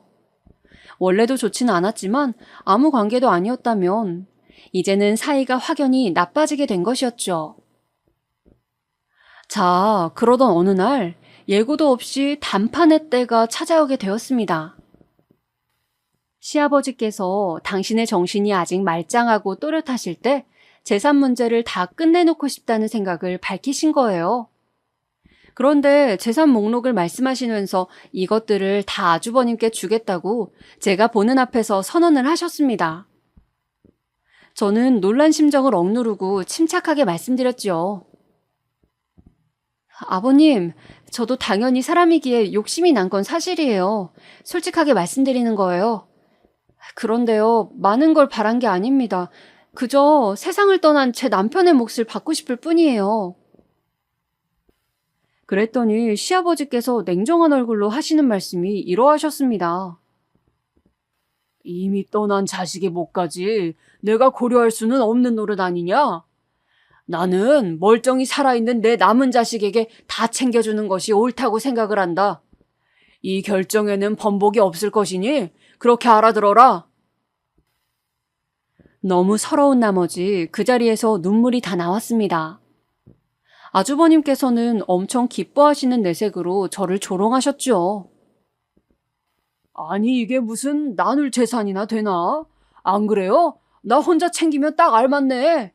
원래도 좋지는 않았지만 아무 관계도 아니었다면 이제는 사이가 확연히 나빠지게 된 것이었죠. 자, 그러던 어느 날 예고도 없이 단판의 때가 찾아오게 되었습니다. 시아버지께서 당신의 정신이 아직 말짱하고 또렷하실 때 재산 문제를 다 끝내놓고 싶다는 생각을 밝히신 거예요. 그런데 재산 목록을 말씀하시면서 이것들을 다 아주버님께 주겠다고 제가 보는 앞에서 선언을 하셨습니다. 저는 놀란 심정을 억누르고 침착하게 말씀드렸죠. 아버님, 저도 당연히 사람이기에 욕심이 난 건 사실이에요. 솔직하게 말씀드리는 거예요. 그런데요, 많은 걸 바란 게 아닙니다. 그저 세상을 떠난 제 남편의 몫을 받고 싶을 뿐이에요. 그랬더니 시아버지께서 냉정한 얼굴로 하시는 말씀이 이러하셨습니다. 이미 떠난 자식의 몫까지 내가 고려할 수는 없는 노릇 아니냐? 나는 멀쩡히 살아있는 내 남은 자식에게 다 챙겨주는 것이 옳다고 생각을 한다. 이 결정에는 번복이 없을 것이니 그렇게 알아들어라. 너무 서러운 나머지 그 자리에서 눈물이 다 나왔습니다. 아주버님께서는 엄청 기뻐하시는 내색으로 저를 조롱하셨죠. 아니 이게 무슨 나눌 재산이나 되나? 안 그래요? 나 혼자 챙기면 딱 알맞네.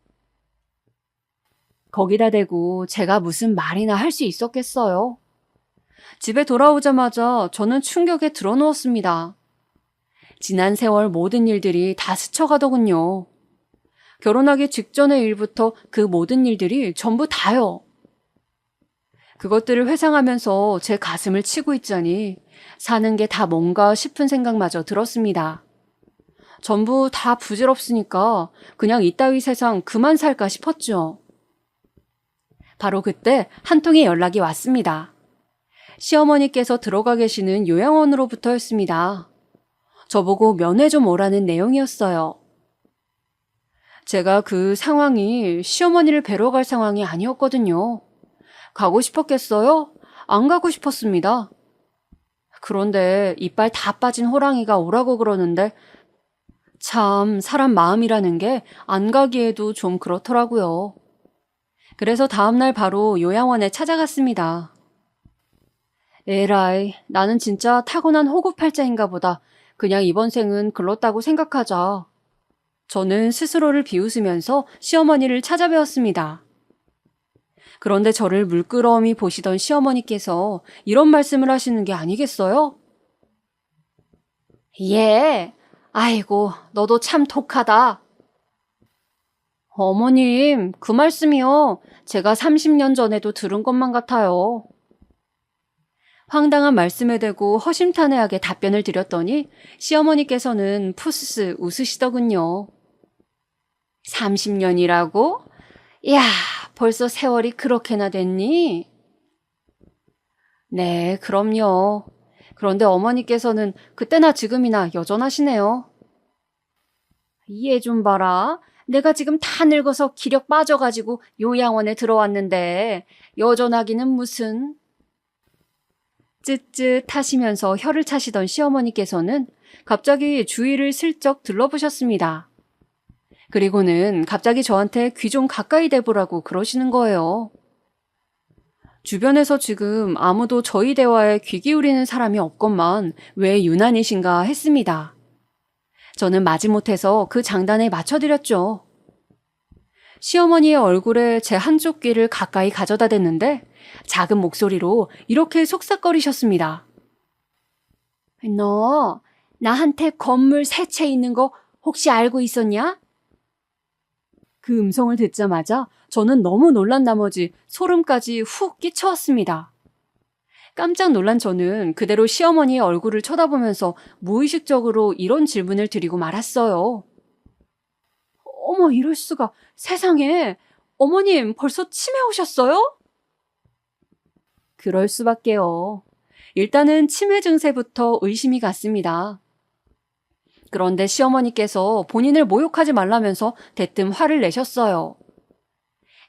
거기다 대고 제가 무슨 말이나 할 수 있었겠어요. 집에 돌아오자마자 저는 충격에 드러누웠습니다. 지난 세월 모든 일들이 다 스쳐가더군요. 결혼하기 직전의 일부터 그 모든 일들이 전부 다요. 그것들을 회상하면서 제 가슴을 치고 있자니 사는 게 다 뭔가 싶은 생각마저 들었습니다. 전부 다 부질없으니까 그냥 이따위 세상 그만 살까 싶었죠. 바로 그때 한 통의 연락이 왔습니다. 시어머니께서 들어가 계시는 요양원으로부터였습니다. 저보고 면회 좀 오라는 내용이었어요. 제가 그 상황이 시어머니를 뵈러 갈 상황이 아니었거든요. 가고 싶었겠어요? 안 가고 싶었습니다. 그런데 이빨 다 빠진 호랑이가 오라고 그러는데 참 사람 마음이라는 게 안 가기에도 좀 그렇더라고요. 그래서 다음날 바로 요양원에 찾아갔습니다. 에라이, 나는 진짜 타고난 호구팔자인가 보다. 그냥 이번 생은 글렀다고 생각하자. 저는 스스로를 비웃으면서 시어머니를 찾아뵈었습니다. 그런데 저를 물끄러미 보시던 시어머니께서 이런 말씀을 하시는 게 아니겠어요? 예, 아이고, 너도 참 독하다. 어머님, 그 말씀이요. 제가 30년 전에도 들은 것만 같아요. 황당한 말씀에 대고 허심탄회하게 답변을 드렸더니 시어머니께서는 푸스스 웃으시더군요. 30년이라고? 이야, 벌써 세월이 그렇게나 됐니? 네, 그럼요. 그런데 어머니께서는 그때나 지금이나 여전하시네요. 얘 좀 봐라. 내가 지금 다 늙어서 기력 빠져가지고 요양원에 들어왔는데 여전하기는 무슨. 쯧쯧 하시면서 혀를 차시던 시어머니께서는 갑자기 주위를 슬쩍 둘러보셨습니다. 그리고는 갑자기 저한테 귀 좀 가까이 대보라고 그러시는 거예요. 주변에서 지금 아무도 저희 대화에 귀 기울이는 사람이 없건만 왜 유난이신가 했습니다. 저는 마지못해서 그 장단에 맞춰드렸죠. 시어머니의 얼굴에 제 한쪽 귀를 가까이 가져다 댔는데 작은 목소리로 이렇게 속삭거리셨습니다. 너 나한테 건물 세 채 있는 거 혹시 알고 있었냐? 그 음성을 듣자마자 저는 너무 놀란 나머지 소름까지 훅 끼쳐왔습니다. 깜짝 놀란 저는 그대로 시어머니의 얼굴을 쳐다보면서 무의식적으로 이런 질문을 드리고 말았어요. 어머, 이럴 수가. 세상에. 어머님, 벌써 치매 오셨어요? 그럴 수밖에요. 일단은 치매 증세부터 의심이 갔습니다. 그런데 시어머니께서 본인을 모욕하지 말라면서 대뜸 화를 내셨어요.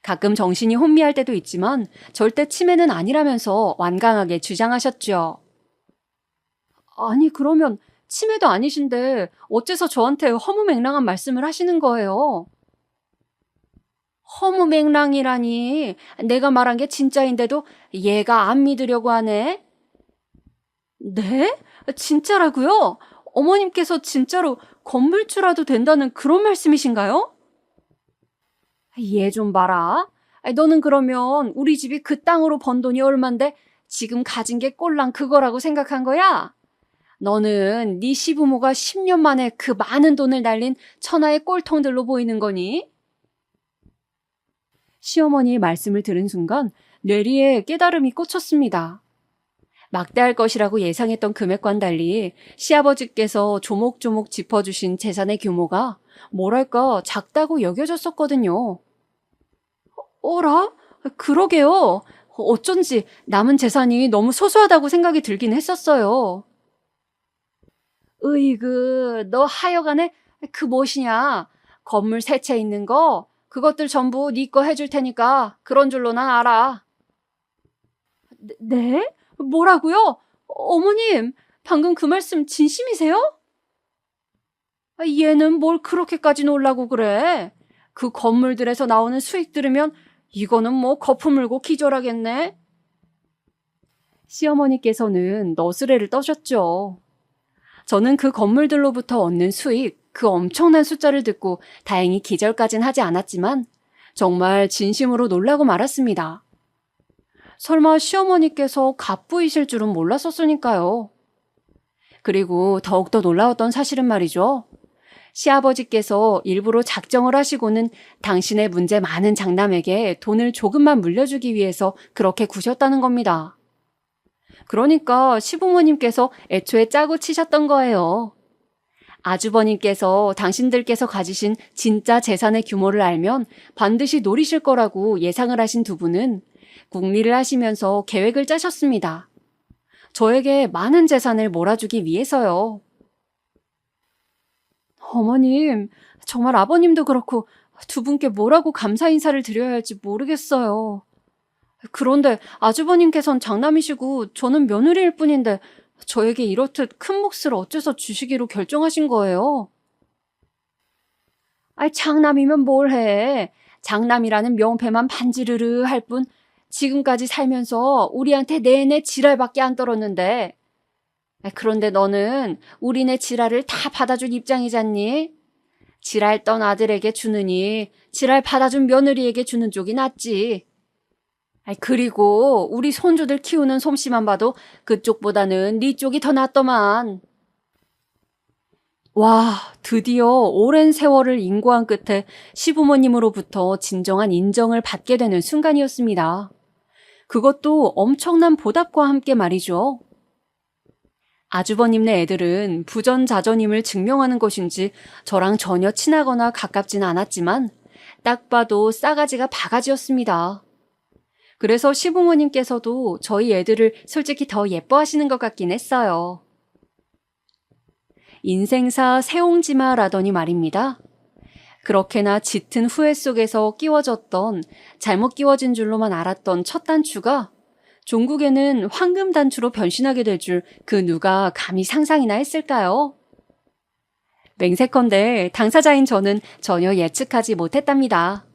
가끔 정신이 혼미할 때도 있지만 절대 치매는 아니라면서 완강하게 주장하셨죠. 아니, 그러면 치매도 아니신데 어째서 저한테 허무맹랑한 말씀을 하시는 거예요? 허무맹랑이라니, 내가 말한 게 진짜인데도 얘가 안 믿으려고 하네. 네? 진짜라고요? 어머님께서 진짜로 건물주라도 된다는 그런 말씀이신가요? 얘 좀 봐라. 너는 그러면 우리 집이 그 땅으로 번 돈이 얼만데 지금 가진 게 꼴랑 그거라고 생각한 거야? 너는 네 시부모가 10년 만에 그 많은 돈을 날린 천하의 꼴통들로 보이는 거니? 시어머니의 말씀을 들은 순간 뇌리에 깨달음이 꽂혔습니다. 막대할 것이라고 예상했던 금액과는 달리 시아버지께서 조목조목 짚어주신 재산의 규모가 뭐랄까 작다고 여겨졌었거든요. 어라? 그러게요. 어쩐지 남은 재산이 너무 소소하다고 생각이 들긴 했었어요. 으이그, 너 하여간에 그 무엇이냐? 건물 세 채 있는 거 그것들 전부 네 거 해줄 테니까 그런 줄로 난 알아. 네? 뭐라고요? 어머님, 방금 그 말씀 진심이세요? 얘는 뭘 그렇게까지 놀라고 그래? 그 건물들에서 나오는 수익 들으면 이거는 뭐 거품 물고 기절하겠네? 시어머니께서는 너스레를 떠셨죠. 저는 그 건물들로부터 얻는 수익, 그 엄청난 숫자를 듣고 다행히 기절까진 하지 않았지만 정말 진심으로 놀라고 말았습니다. 설마 시어머니께서 갑부이실 줄은 몰랐었으니까요. 그리고 더욱더 놀라웠던 사실은 말이죠. 시아버지께서 일부러 작정을 하시고는 당신의 문제 많은 장남에게 돈을 조금만 물려주기 위해서 그렇게 구셨다는 겁니다. 그러니까 시부모님께서 애초에 짜고 치셨던 거예요. 아주버님께서 당신들께서 가지신 진짜 재산의 규모를 알면 반드시 노리실 거라고 예상을 하신 두 분은 궁리를 하시면서 계획을 짜셨습니다. 저에게 많은 재산을 몰아주기 위해서요. 어머님, 정말 아버님도 그렇고 두 분께 뭐라고 감사 인사를 드려야 할지 모르겠어요. 그런데 아주버님께선 장남이시고 저는 며느리일 뿐인데 저에게 이렇듯 큰 몫을 어째서 주시기로 결정하신 거예요? 아이, 장남이면 뭘 해. 장남이라는 명패만 반지르르 할 뿐 지금까지 살면서 우리한테 내내 지랄밖에 안 떨었는데. 그런데 너는 우리네 지랄을 다 받아줄 입장이잖니? 지랄 떤 아들에게 주느니 지랄 받아준 며느리에게 주는 쪽이 낫지. 그리고 우리 손주들 키우는 솜씨만 봐도 그쪽보다는 네 쪽이 더 낫더만. 와, 드디어 오랜 세월을 인고한 끝에 시부모님으로부터 진정한 인정을 받게 되는 순간이었습니다. 그것도 엄청난 보답과 함께 말이죠. 아주버님네 애들은 부전자전임을 증명하는 것인지 저랑 전혀 친하거나 가깝지는 않았지만 딱 봐도 싸가지가 바가지였습니다. 그래서 시부모님께서도 저희 애들을 솔직히 더 예뻐하시는 것 같긴 했어요. 인생사 세옹지마라더니 말입니다. 그렇게나 짙은 후회 속에서 끼워졌던, 잘못 끼워진 줄로만 알았던 첫 단추가 종국에는 황금 단추로 변신하게 될 줄 그 누가 감히 상상이나 했을까요? 맹세컨대 당사자인 저는 전혀 예측하지 못했답니다.